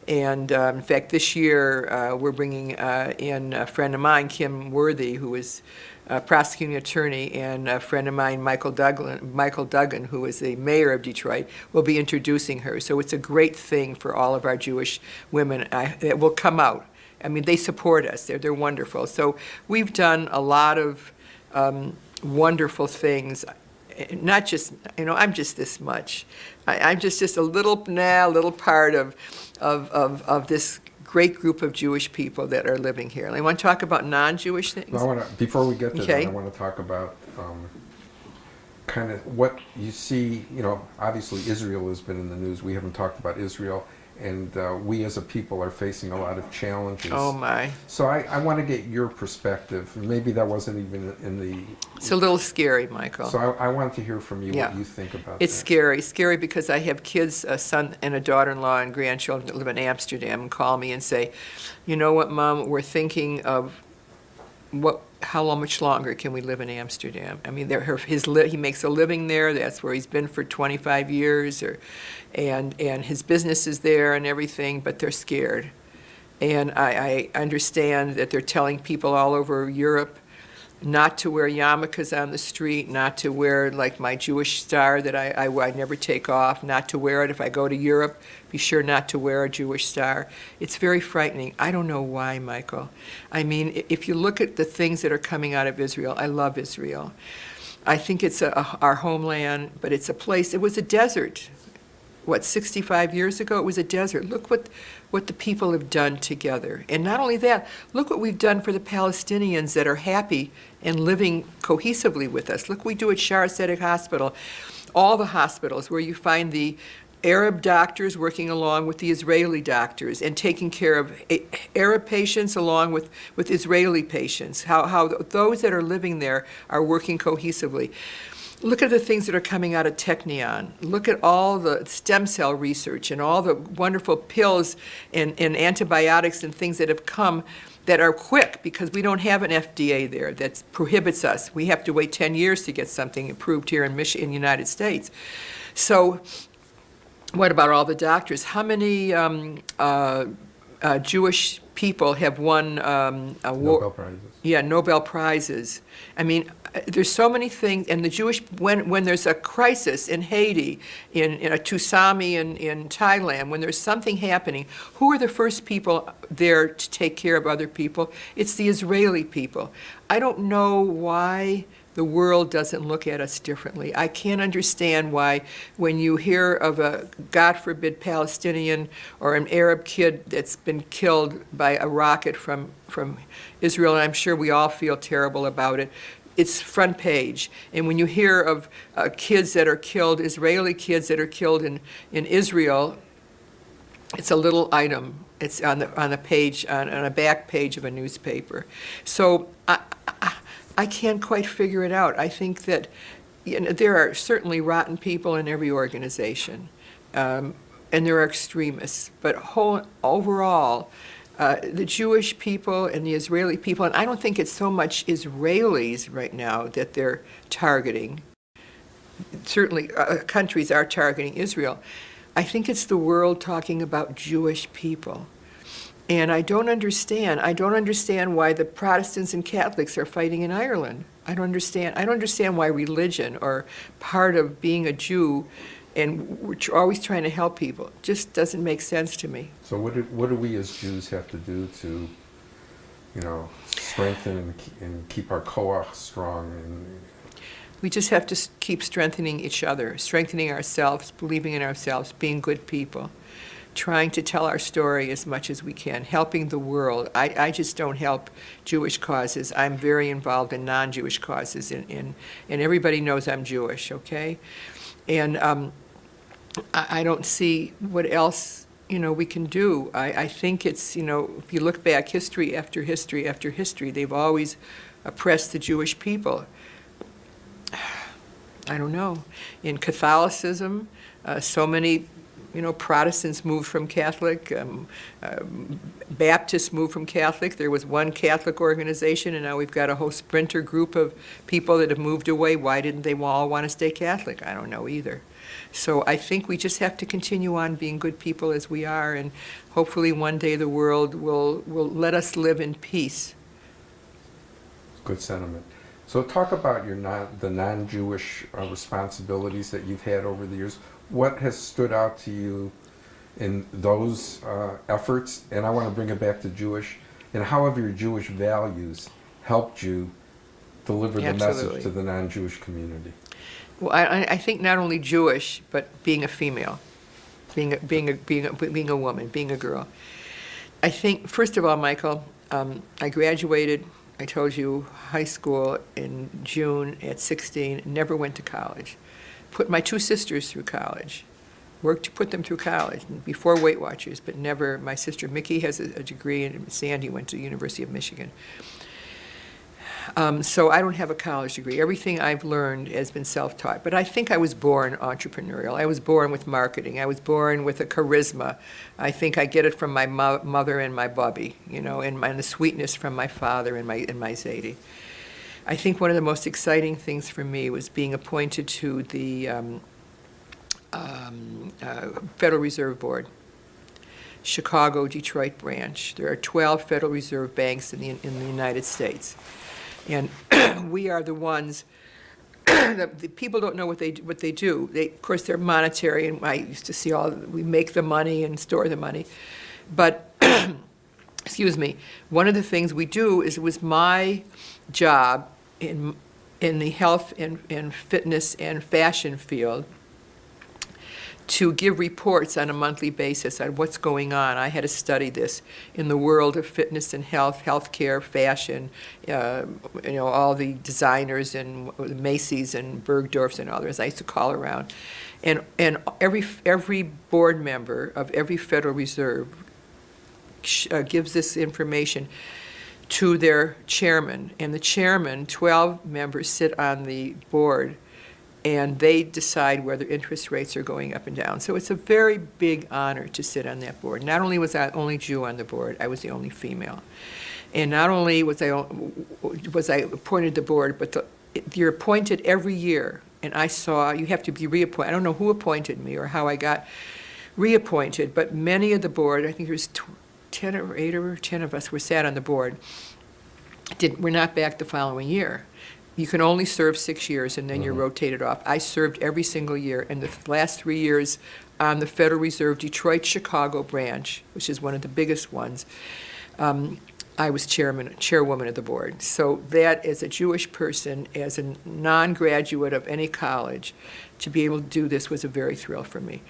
And in fact, this year we're bringing in a friend of mine, Kim Worthy, who is a prosecuting attorney, and a friend of mine, Michael Duggan, who is the mayor of Detroit, will be introducing her. So it's a great thing for all of our Jewish women that will come out. I mean, they support us. They're wonderful. So we've done a lot of wonderful things. Not just, I'm just this much. I'm just a little part of this great group of Jewish people that are living here. And I want to talk about non-Jewish things. Before we get to Okay. that, I want to talk about kind of what you see. Obviously Israel has been in the news. We haven't talked about Israel. And we as a people are facing a lot of challenges. Oh, my. So I want to get your perspective. Maybe that wasn't even in the... It's a little scary, Michael. So I want to hear from you Yeah. what you think about It's that. scary because I have kids, a son and a daughter-in-law and grandchildren that live in Amsterdam and call me and say, you know what, Mom, we're thinking of how much longer can we live in Amsterdam? I mean, he makes a living there. That's where he's been for 25 years, and his business is there and everything, but they're scared. And I understand that they're telling people all over Europe not to wear yarmulkes on the street, not to wear, like my Jewish star that I never take off, not to wear it if I go to Europe. Be sure not to wear a Jewish star. It's very frightening. I don't know why, Michael. I mean, if you look at the things that are coming out of Israel, I love Israel. I think it's our homeland, but it's a place, it was a desert. 65 years ago, it was a desert. Look what the people have done together. And not only that, look what we've done for the Palestinians that are happy and living cohesively with us. Look what we do at Shara Tzedek Hospital, all the hospitals where you find the Arab doctors working along with the Israeli doctors and taking care of Arab patients along with Israeli patients, how those that are living there are working cohesively. Look at the things that are coming out of Technion. Look at all the stem cell research and all the wonderful pills and antibiotics and things that have come that are quick because we don't have an FDA there that prohibits us. We have to wait 10 years to get something approved here in the United States. So what about all the doctors? How many Jewish people have won Nobel Prizes. Yeah, Nobel Prizes. I mean, there's so many things, and the Jewish, when there's a crisis in Haiti, in a tsunami in Thailand, when there's something happening, who are the first people there to take care of other people? It's the Israeli people. I don't know why the world doesn't look at us differently. I can't understand why when you hear of a, God forbid, Palestinian or an Arab kid that's been killed by a rocket from Israel, and I'm sure we all feel terrible about it, it's front page. And when you hear of kids that are killed, Israeli kids that are killed in Israel, it's a little item. It's on the page, on a back page of a newspaper. So I can't quite figure it out. I think that there are certainly rotten people in every organization, and there are extremists. But overall, the Jewish people and the Israeli people, and I don't think it's so much Israelis right now that they're targeting. Certainly, countries are targeting Israel. I think it's the world talking about Jewish people. And I don't understand why the Protestants and Catholics are fighting in Ireland. I don't understand why religion or part of being a Jew, and we're always trying to help people, just doesn't make sense to me. So what do we as Jews have to do to, strengthen and keep our koach strong? We just have to keep strengthening each other, strengthening ourselves, believing in ourselves, being good people, trying to tell our story as much as we can, helping the world. I just don't help Jewish causes. I'm very involved in non-Jewish causes, and everybody knows I'm Jewish, okay? And I don't see what else we can do. I think it's, if you look back history after history after history, they've always oppressed the Jewish people. I don't know. In Catholicism, so many, Protestants moved from Catholic, Baptists moved from Catholic. There was one Catholic organization, and now we've got a whole splinter group of people that have moved away. Why didn't they all want to stay Catholic? I don't know either. So I think we just have to continue on being good people as we are, and hopefully one day the world will let us live in peace. Good sentiment. So talk about the non-Jewish responsibilities that you've had over the years. What has stood out to you in those efforts? And I want to bring it back to Jewish. And how have your Jewish values helped you deliver the message to the non-Jewish community? Well, I think not only Jewish, but being a female, being a woman, being a girl. I think, first of all, Michael, I graduated, I told you, high school in June at 16, never went to college. Put my two sisters through college, worked to put them through college before Weight Watchers, but never. My sister Mickey has a degree, and Sandy went to the University of Michigan. So I don't have a college degree. Everything I've learned has been self-taught. But I think I was born entrepreneurial. I was born with marketing. I was born with a charisma. I think I get it from my mother and my Bubby, and the sweetness from my father and my Zadie. I think one of the most exciting things for me was being appointed to the Federal Reserve Board, Chicago, Detroit branch. There are 12 Federal Reserve banks in the United States. And we are the ones, the people don't know what they do. Of course, they're monetary, and I used to see we make the money and store the money. But, excuse me, one of the things we do is it was my job in the health and fitness and fashion field to give reports on a monthly basis on what's going on. I had to study this in the world of fitness and health, healthcare, fashion, all the designers and Macy's and Bergdorf's and others. I used to call around. And every board member of every Federal Reserve gives this information to their chairman. And the chairman, 12 members sit on the board, and they decide whether interest rates are going up and down. So it's a very big honor to sit on that board. Not only was I the only Jew on the board, I was the only female. And not only was I appointed to the board, but you're appointed every year. And you have to be reappointed. I don't know who appointed me or how I got reappointed, but many of the board, I think there's 10 or 8 or 10 of us were sat on the board, we're not back the following year. You can only serve 6 years, and then you're rotated off. I served every single year, and the last 3 years on the Federal Reserve Detroit-Chicago branch, which is one of the biggest ones, I was chairwoman of the board. So that, as a Jewish person, as a non-graduate of any college, to be able to do this was a very thrill for me.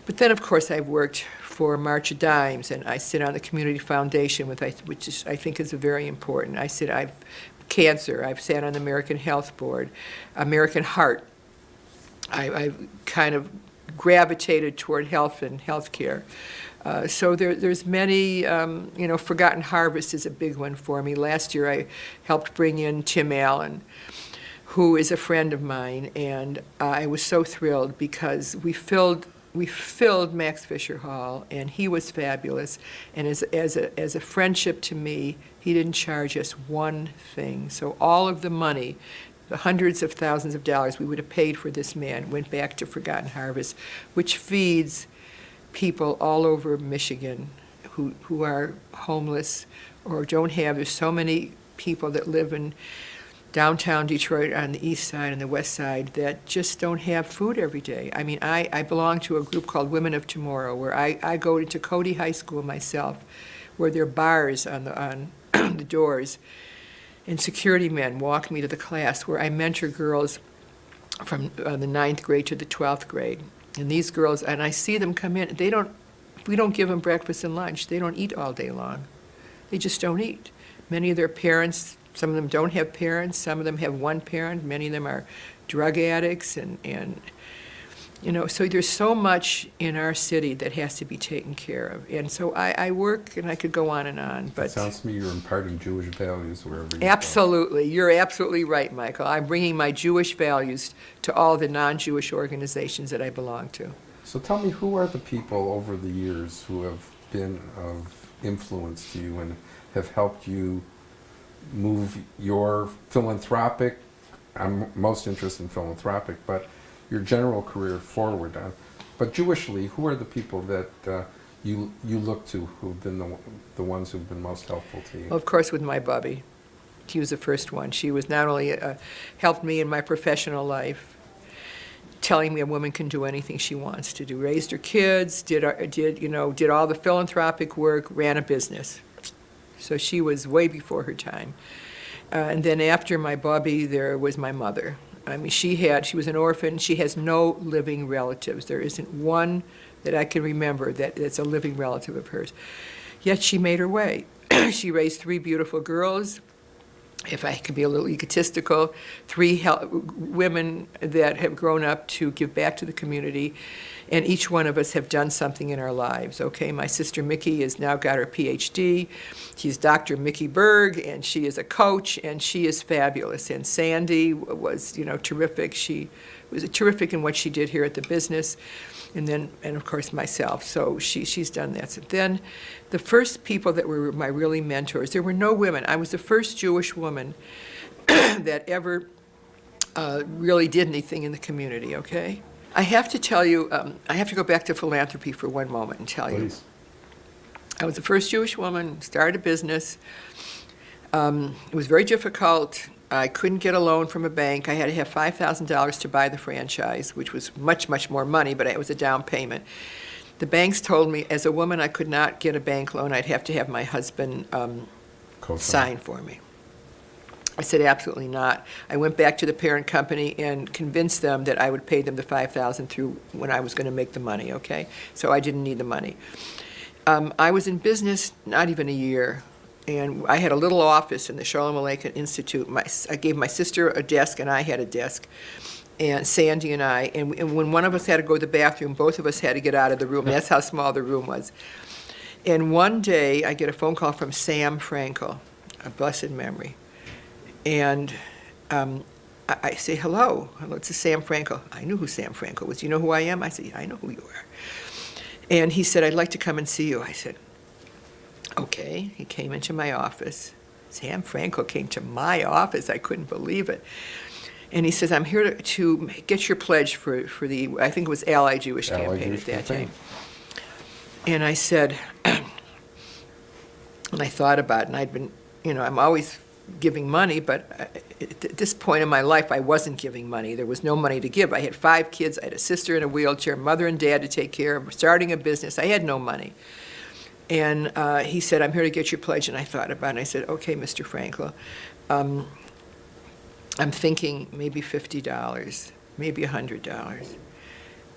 But then, of course, I've worked for March of Dimes, and I sit on the community foundation, which is, I think is very important. I've sat on the American Health Board, American Heart. I've kind of gravitated toward health and healthcare. So there's many, Forgotten Harvest is a big one for me. Last year I helped bring in Tim Allen, who is a friend of mine, and I was so thrilled because we filled Max Fisher Hall, and he was fabulous. And as a friendship to me, he didn't charge us one thing. So all of the money, the hundreds of thousands of dollars we would have paid for this man, went back to Forgotten Harvest, which feeds people all over Michigan who are homeless or don't have. There's so many people that live in downtown Detroit on the east side and the west side that just don't have food every day. I mean, I belong to a group called Women of Tomorrow, where I go to Cody High School myself, where there are bars on the doors, and security men walk me to the class, where I mentor girls from the 9th grade to the 12th grade. And these girls, and I see them come in, we don't give them breakfast and lunch. They don't eat all day long. They just don't eat. Many of their parents, some of them don't have parents, some of them have one parent, many of them are drug addicts, and so there's so much in our city that has to be taken care of. And so I work, and I could go on and on. But it sounds to me you're imparting Jewish values wherever you go. Absolutely. You're absolutely right, Michael. I'm bringing my Jewish values to all the non-Jewish organizations that I belong to. So tell me, who are the people over the years who have been of influence to you and have helped you move your philanthropic, I'm most interested in philanthropic, but your general career forward? But Jewishly, who are the people that you look to who've been the ones who've been most helpful to you? Well, of course, with my Bubby. She was the first one. She was not only helped me in my professional life, telling me a woman can do anything she wants to do, raised her kids, did all the philanthropic work, ran a business. So she was way before her time. And then after my Bubby, there was my mother. I mean, she was an orphan. She has no living relatives. There isn't one that I can remember that's a living relative of hers. Yet she made her way. She raised 3 beautiful girls. If I could be a little egotistical, 3 women that have grown up to give back to the community, and each one of us have done something in our lives, okay? My sister Mickey has now got her PhD. She's Dr. Mickey Berg, and she is a coach, and she is fabulous. And Sandy was, terrific. She was terrific in what she did here at the business. And of course, myself. So she's done that. So then the first people that were my really mentors, there were no women. I was the first Jewish woman that ever really did anything in the community, okay? I have to tell you, I have to go back to philanthropy for one moment and tell Please. you. I was the first Jewish woman, started a business. It was very difficult. I couldn't get a loan from a bank. I had to have $5,000 to buy the franchise, which was much, much more money, but it was a down payment. The banks told me, as a woman, I could not get a bank loan. I'd have to have my husband sign for me. I said, absolutely not. I went back to the parent company and convinced them that I would pay them the $5,000 through when I was going to make the money, okay? So I didn't need the money. I was in business not even a year. And I had a little office in the Sholem Aleichem Institute. I gave my sister a desk, and I had a desk, and Sandy and I. And when one of us had to go to the bathroom, both of us had to get out of the room. That's how small the room was. And one day, I get a phone call from Sam Frankel, a blessed memory. And I say, hello, it's Sam Frankel. I knew who Sam Frankel was. You know who I am? I said, yeah, I know who you are. And he said, I'd like to come and see you. I said, okay. He came into my office. Sam Frankel came to my office. I couldn't believe it. And he says, I'm here to get your pledge for the, I think it was Ally Jewish campaign at that time. And I said, and I thought about it, and I'd been, I'm always giving money, but at this point in my life, I wasn't giving money. There was no money to give. I had 5 kids. I had a sister in a wheelchair, mother and dad to take care of, starting a business. I had no money. And he said, I'm here to get your pledge. And I thought about it, and I said, okay, Mr. Frankel, I'm thinking maybe $50, maybe $100.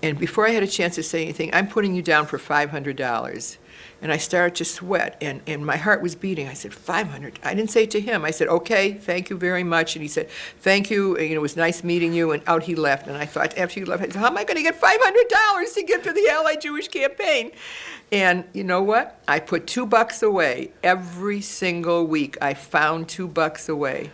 And before I had a chance to say anything, I'm putting you down for $500. And I started to sweat, and my heart was beating. I said, 500. I didn't say it to him. I said, okay, thank you very much. And he said, thank you. And, it was nice meeting you. And out he left. And I thought, after he left, I said, how am I going to get $500 to give to the Allied Jewish Campaign? And you know what? I put $2 away every single week. I found $2 away.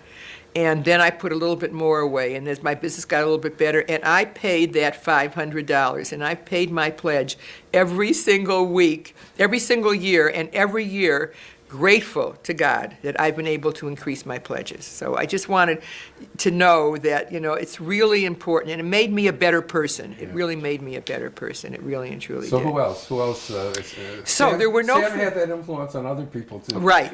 And then I put a little bit more away, and as my business got a little bit better, and I paid that $500, and I paid my pledge every single week, every single year, and every year, grateful to God that I've been able to increase my pledges. So I just wanted to know that, it's really important, and it made me a better person. It really made me a better person. It really and truly So did. who else? Who else? So there were no... Sam had that influence on other people, too. Right.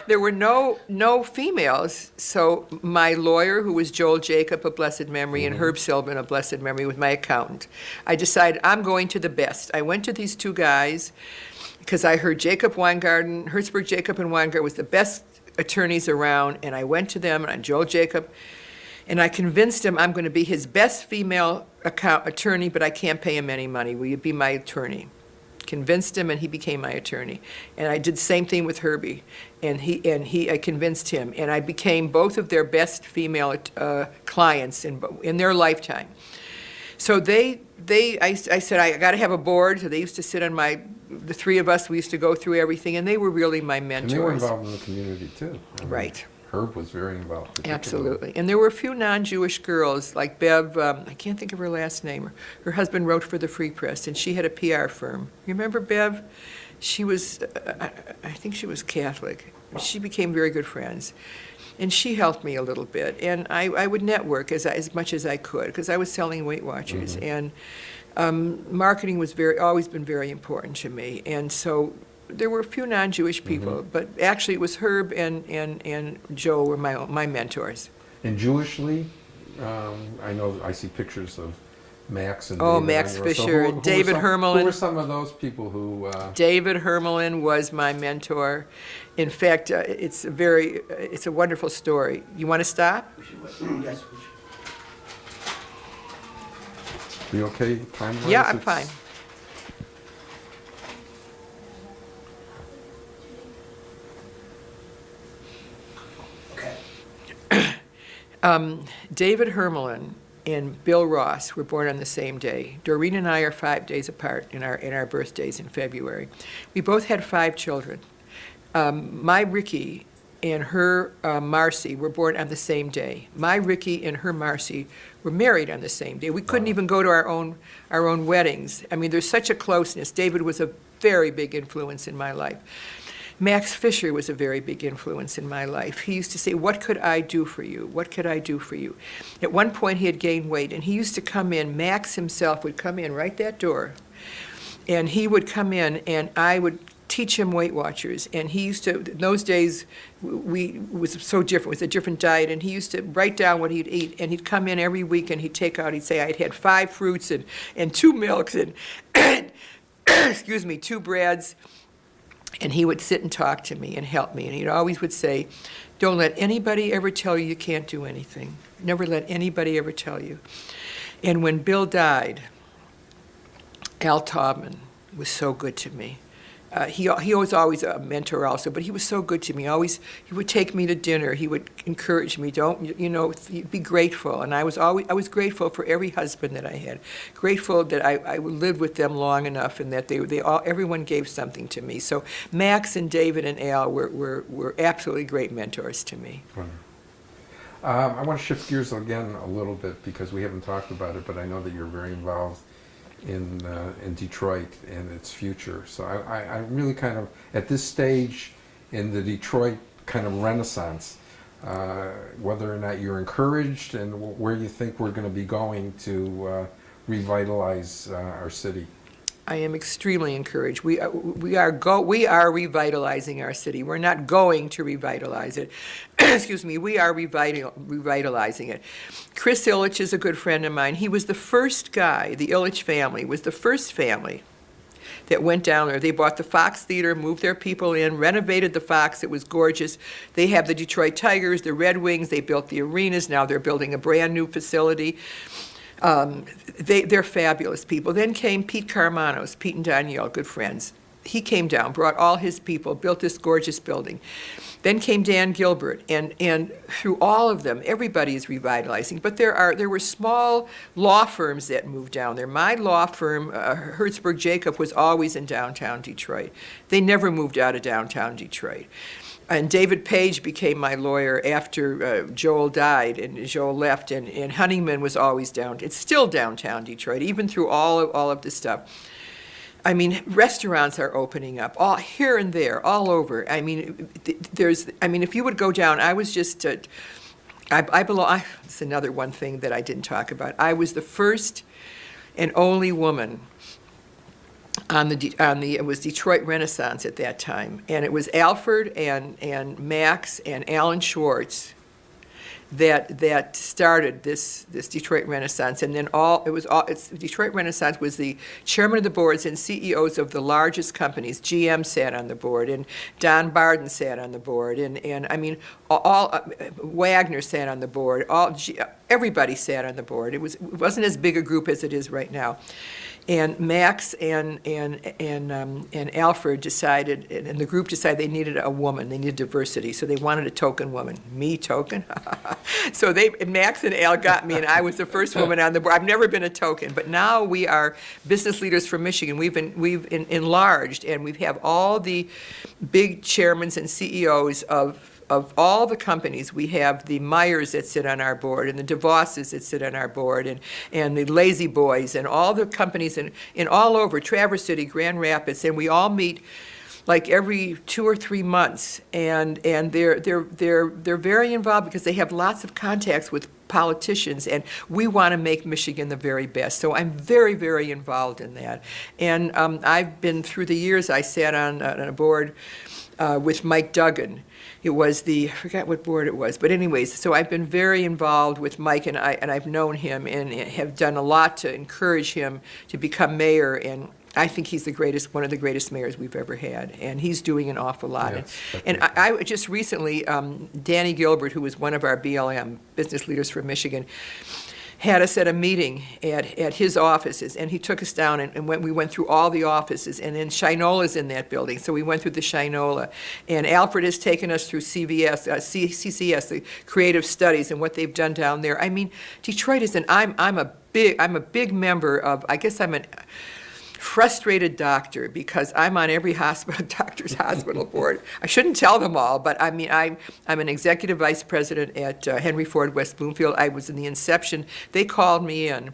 There were no females. So my lawyer, who was Joel Jacob of blessed memory, and Herb Silvan of blessed memory, was my accountant. I decided I'm going to the best. I went to these two guys because I heard Jacob Weingarten, Hertzberg, Jacob, and Weingarten was the best attorneys around, and I went to them, and Joel Jacob, and I convinced him I'm going to be his best female attorney, but I can't pay him any money. Will you be my attorney? Convinced him, and he became my attorney. And I did the same thing with Herbie, and I convinced him, and I became both of their best female clients in their lifetime. So I said, I got to have a board. So they used to sit on the three of us, we used to go through everything, and they were really my mentors. And they were involved in the community, too. Right. Herb was very involved. Particularly. Absolutely. And there were a few non-Jewish girls, like Bev, I can't think of her last name. Her husband wrote for the Free Press, and she had a PR firm. You remember Bev? She was, I think she was Catholic. She became very good friends. And she helped me a little bit. And I would network as much as I could, because I was selling Weight Watchers. And marketing was always been very important to me. And so there were a few non-Jewish people, but actually it was Herb and Joe were my mentors. And Jewishly, I know I see pictures of Max and Oh, David Max Engler. So Fisher, David Hermelin. Who were some of those people who... David Hermelin was my mentor. In fact, it's a wonderful story. You want to stop? Yes, we should. Are you okay time-wise? Yeah, I'm fine. Okay. David Hermelin and Bill Ross were born on the same day. Doreen and I are 5 days apart in our birthdays in February. We both had 5 children. My Ricky and her Marcy were born on the same day. My Ricky and her Marcy were married on the same day. We couldn't even go to our own weddings. I mean, there's such a closeness. David was a very big influence in my life. Max Fisher was a very big influence in my life. He used to say, what could I do for you? What could I do for you? At one point, he had gained weight, and he used to come in. Max himself would come in right that door, and he would come in, and I would teach him Weight Watchers. And he used to, in those days, it was so different. It was a different diet, and he used to write down what he'd eat, and he'd come in every week, and he'd say, I'd had 5 fruits and 2 milks and, excuse me, 2 breads. And he would sit and talk to me and help me. And he always would say, don't let anybody ever tell you you can't do anything. Never let anybody ever tell you. And when Bill died, Al Taubman was so good to me. He was always a mentor also, but he was so good to me. He would take me to dinner. He would encourage me, be grateful. And I was grateful for every husband that I had. Grateful that I lived with them long enough, and that everyone gave something to me. So Max and David and Al were absolutely great mentors to me. I want to shift gears again a little bit, because we haven't talked about it, but I know that you're very involved in Detroit and its future. So I really kind of, at this stage in the Detroit kind of renaissance, whether or not you're encouraged and where you think we're going to be going to revitalize our city. I am extremely encouraged. We are revitalizing our city. We're not going to revitalize it. Excuse me. We are revitalizing it. Chris Illich is a good friend of mine. He was the first guy. The Illich family was the first family that went down there. They bought the Fox Theater, moved their people in, renovated the Fox. It was gorgeous. They have the Detroit Tigers, the Red Wings. They built the arenas. Now they're building a brand new facility. They're fabulous people. Then came Pete Carmanos, Pete and Danielle, good friends. He came down, brought all his people, built this gorgeous building. Then came Dan Gilbert, and through all of them, everybody is revitalizing. But there were small law firms that moved down there. My law firm, Hertzberg Jacob, was always in downtown Detroit. They never moved out of downtown Detroit. And David Page became my lawyer after Joel died and Joel left, and Honeyman was always down. It's still downtown Detroit, even through all of this stuff. I mean, restaurants are opening up all here and there, all over. I mean, if you would go down, I was just, it's another one thing that I didn't talk about. I was the first and only woman it was Detroit Renaissance at that time, and it was Alfred and Max and Alan Schwartz that started this Detroit Renaissance. And then Detroit Renaissance was the chairman of the boards and CEOs of the largest companies. GM sat on the board, and Don Barden sat on the board, and I mean, Wagner sat on the board. Everybody sat on the board. It wasn't as big a group as it is right now. And Max and Alfred decided, and the group decided they needed a woman. They needed diversity, so they wanted a token woman. Me, token? So Max and Al got me, and I was the first woman on the board. I've never been a token, but now we are business leaders from Michigan. We've enlarged, and we have all the big chairmen and CEOs of all the companies. We have the Myers that sit on our board, and the DeVosses that sit on our board, and the Lazy Boys, and all the companies in all over, Traverse City, Grand Rapids, and we all meet like every 2 or 3 months, and they're very involved because they have lots of contacts with politicians, and we want to make Michigan the very best. So I'm very, very involved in that. And I've been, through the years, I sat on a board with Mike Duggan. It was I forgot what board it was, but anyways, so I've been very involved with Mike, and I've known him and have done a lot to encourage him to become mayor, and I think he's one of the greatest mayors we've ever had, and he's doing an awful lot. Yes, and I just recently, Danny Gilbert, who was one of our BLM, Business Leaders for Michigan, had us at a meeting at his offices, and he took us down, and we went through all the offices, and then Shinola's in that building, so we went through the Shinola, and Alfred has taken us through CCS, the creative studies, and what they've done down there. I mean, Detroit is I'm a big member of, I guess I'm a frustrated doctor because I'm on every doctor's hospital board. I shouldn't tell them all, but I mean, I'm an executive vice president at Henry Ford West Bloomfield. I was in the inception. They called me in.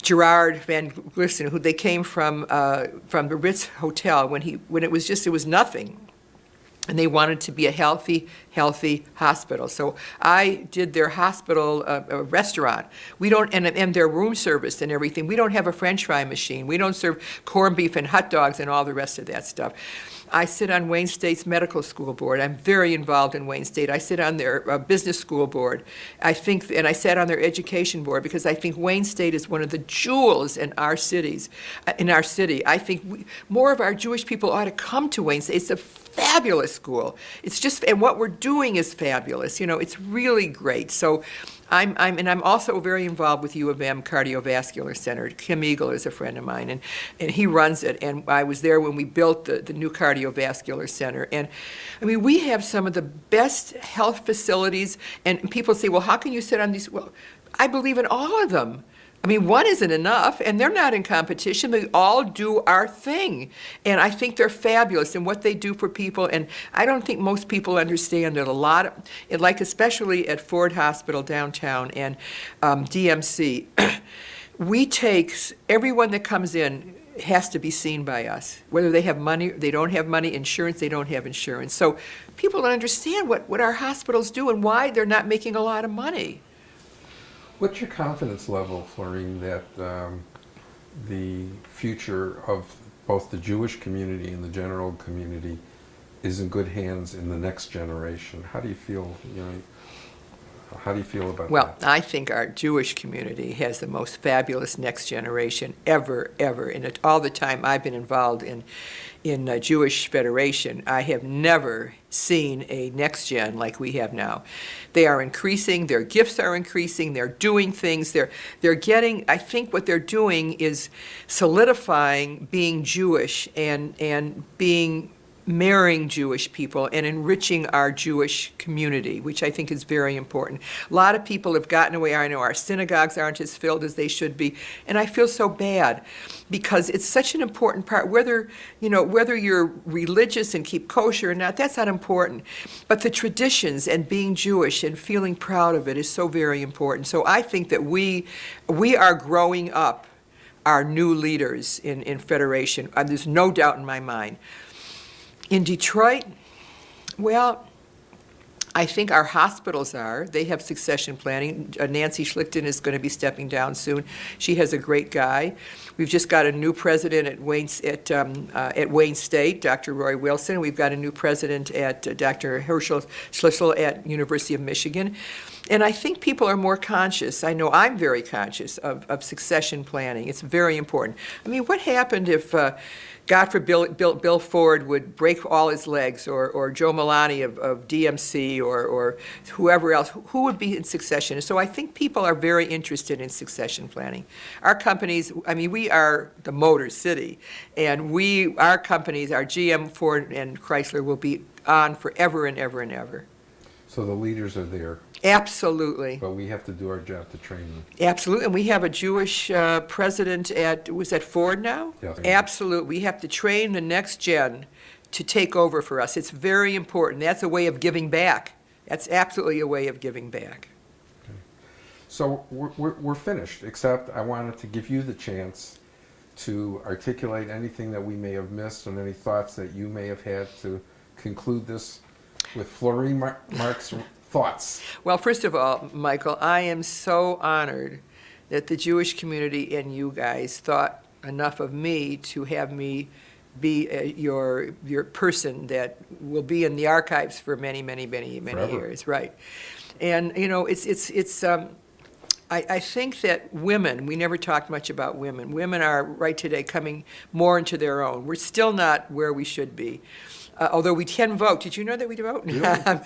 Gerard Van Glissen, who they came from the Ritz Hotel when it was nothing. And they wanted to be a healthy hospital. So I did their hospital restaurant. We don't, and their room service and everything. We don't have a French fry machine. We don't serve corned beef and hot dogs and all the rest of that stuff. I sit on Wayne State's medical school board. I'm very involved in Wayne State. I sit on their business school board. And I sat on their education board because I think Wayne State is one of the jewels in our city. I think more of our Jewish people ought to come to Wayne State. It's a fabulous school. It's just, and what we're doing is fabulous. You know, it's really great. So I'm also very involved with U of M Cardiovascular Center. Kim Eagle is a friend of mine, and he runs it. And I was there when we built the new cardiovascular center. And I mean, we have some of the best health facilities. And people say, well, how can you sit on these? Well, I believe in all of them. I mean, one isn't enough, and they're not in competition. They all do our thing, and I think they're fabulous in what they do for people, and I don't think most people understand that a lot, like especially at Ford Hospital downtown and DMC, we take, everyone that comes in has to be seen by us, whether they have money, they don't have money, insurance, they don't have insurance. So people don't understand what our hospitals do and why they're not making a lot of money. What's your confidence level, Florine, that the future of both the Jewish community and the general community is in good hands in the next generation? How do you feel? You know, How do you feel about Well, that? I think our Jewish community has the most fabulous next generation ever. And all the time I've been involved in Jewish Federation, I have never seen a next gen like we have now. They are increasing, their gifts are increasing, they're doing things, they're getting, I think what they're doing is solidifying being Jewish and being marrying Jewish people and enriching our Jewish community, which I think is very important. A lot of people have gotten away. I know our synagogues aren't as filled as they should be, and I feel so bad because it's such an important part. Whether you're religious and keep kosher or not, that's not important. But the traditions and being Jewish and feeling proud of it is so very important. So I think that we are growing up our new leaders in Federation. There's no doubt in my mind. In Detroit, well, I think our hospitals they have succession planning. Nancy Schlichten is going to be stepping down soon. She has a great guy. We've just got a new president at Wayne State, Dr. Roy Wilson. We've got a new president at Dr. Herschel Schlissel at University of Michigan. And I think people are more conscious. I know I'm very conscious of succession planning. It's very important. I mean, what happened if God forbid Bill Ford would break all his legs, or Joe Malani of DMC, or whoever else? Who would be in succession? So I think people are very interested in succession planning. Our companies, I mean, we are the Motor City, and our companies, our GM, Ford, and Chrysler will be on forever and ever and ever. So the leaders are there, Absolutely. but we have to do our job to train them. Absolutely. And we have a Jewish president was at Ford now? Yes. Absolutely. We have to train the next gen to take over for us. It's very important. That's a way of giving back. That's absolutely a way of giving back. So we're finished, except I wanted to give you the chance to articulate anything that we may have missed and any thoughts that you may have had to conclude this with Florine Mark's thoughts. Well, first of all, Michael, I am so honored that the Jewish community and you guys thought enough of me to have me be your person that will be in the archives for many Forever. years, right? And I think that women, we never talked much about women. Women are right today coming more into their own. We're still not where we should be. Although we can vote. Did you know that we vote? Yeah.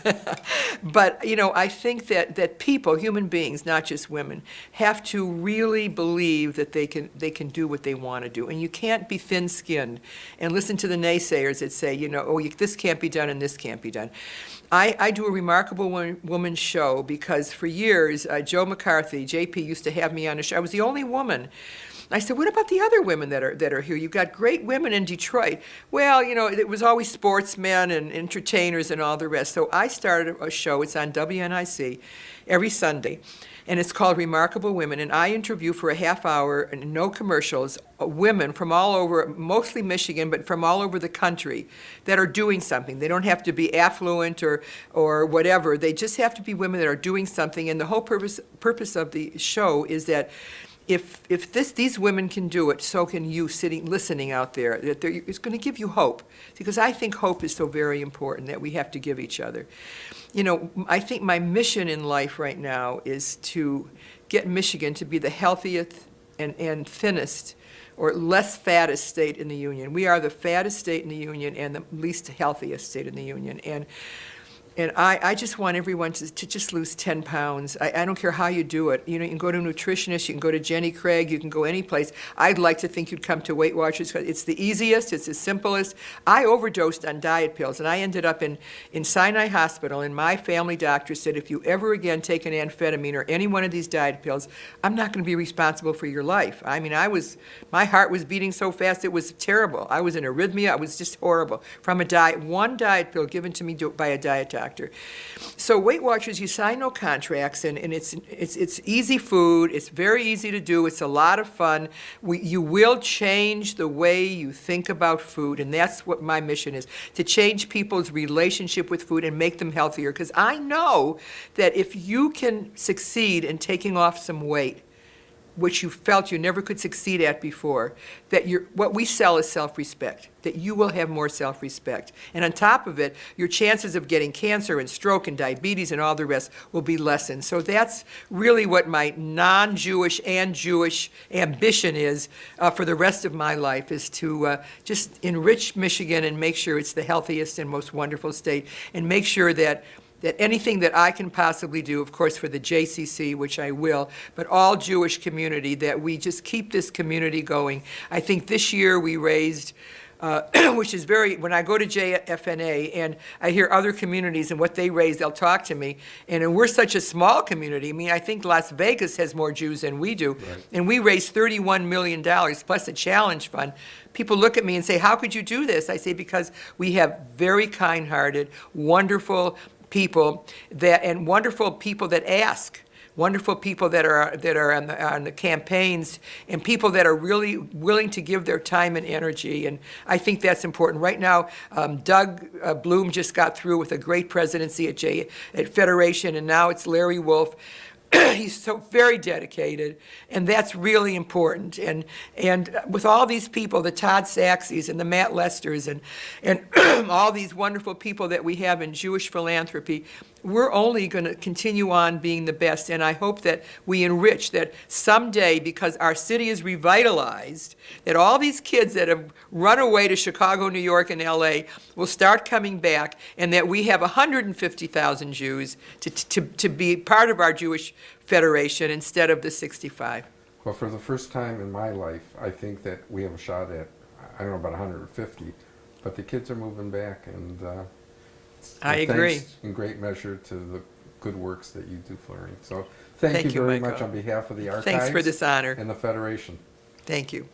But, I think that people, human beings, not just women, have to really believe that they can do what they want to do. And you can't be thin-skinned and listen to the naysayers that say, this can't be done and this can't be done. I do a Remarkable Woman show because for years, Joe McCarthy, JP, used to have me on the show. I was the only woman. I said, what about the other women that are here? You've got great women in Detroit. Well, it was always sportsmen and entertainers and all the rest. So I started a show. It's on WNIC every Sunday. And it's called Remarkable Women. And I interview for a half hour, and no commercials, women from all over, mostly Michigan, but from all over the country that are doing something. They don't have to be affluent or whatever. They just have to be women that are doing something. And the whole purpose of the show is that if these women can do it, so can you listening out there. It's going to give you hope, because I think hope is so very important that we have to give each other. I think my mission in life right now is to get Michigan to be the healthiest and thinnest or less fattest state in the union. We are the fattest state in the union and the least healthiest state in the union. And I just want everyone to just lose 10 pounds. I don't care how you do it. You can go to a nutritionist, you can go to Jenny Craig, you can go any place. I'd like to think you'd come to Weight Watchers because it's the easiest, it's the simplest. I overdosed on diet pills, and I ended up in Sinai Hospital, and my family doctor said, if you ever again take an amphetamine or any one of these diet pills, I'm not going to be responsible for your life. I mean, my heart was beating so fast, it was terrible. I was in arrhythmia, it was just horrible. From one diet pill given to me by a diet doctor. So Weight Watchers, you sign no contracts, and it's easy food. It's very easy to do. It's a lot of fun. You will change the way you think about food, and that's what my mission is, to change people's relationship with food and make them healthier. Because I know that if you can succeed in taking off some weight, which you felt you never could succeed at before, that what we sell is self-respect, that you will have more self-respect. And on top of it, your chances of getting cancer and stroke and diabetes and all the rest will be lessened. So that's really what my non-Jewish and Jewish ambition is for the rest of my life, is to just enrich Michigan and make sure it's the healthiest and most wonderful state, and make sure that anything that I can possibly do, of course, for the JCC, which I will, but all Jewish community, that we just keep this community going. I think this year we raised, which is when I go to JFNA and I hear other communities and what they raise, they'll talk to me. And we're such a small community. I mean, I think Las Vegas has more Jews than we do. Right. And we raised $31 million plus a challenge fund. People look at me and say, how could you do this? I say, because we have very kind-hearted, wonderful people and wonderful people that ask, wonderful people that are on the campaigns, and people that are really willing to give their time and energy. And I think that's important. Right now, Doug Bloom just got through with a great presidency at Federation, and now it's Larry Wolf. He's so very dedicated, and that's really important. And with all these people, the Todd Saxes and the Matt Lesters and all these wonderful people that we have in Jewish philanthropy, we're only going to continue on being the best. And I hope that we enrich, that someday, because our city is revitalized, that all these kids that have run away to Chicago, New York, and LA will start coming back, and that we have 150,000 Jews to be part of our Jewish Federation instead of the 65. Well, for the first time in my life, I think that we have a shot at, I don't know about 150, but the kids are moving back, and I agree. Thanks in great measure to the good works that you do, Florine. So thank you very Michael. much on behalf of the Archives Thanks for this honor. and the Federation. Thank you.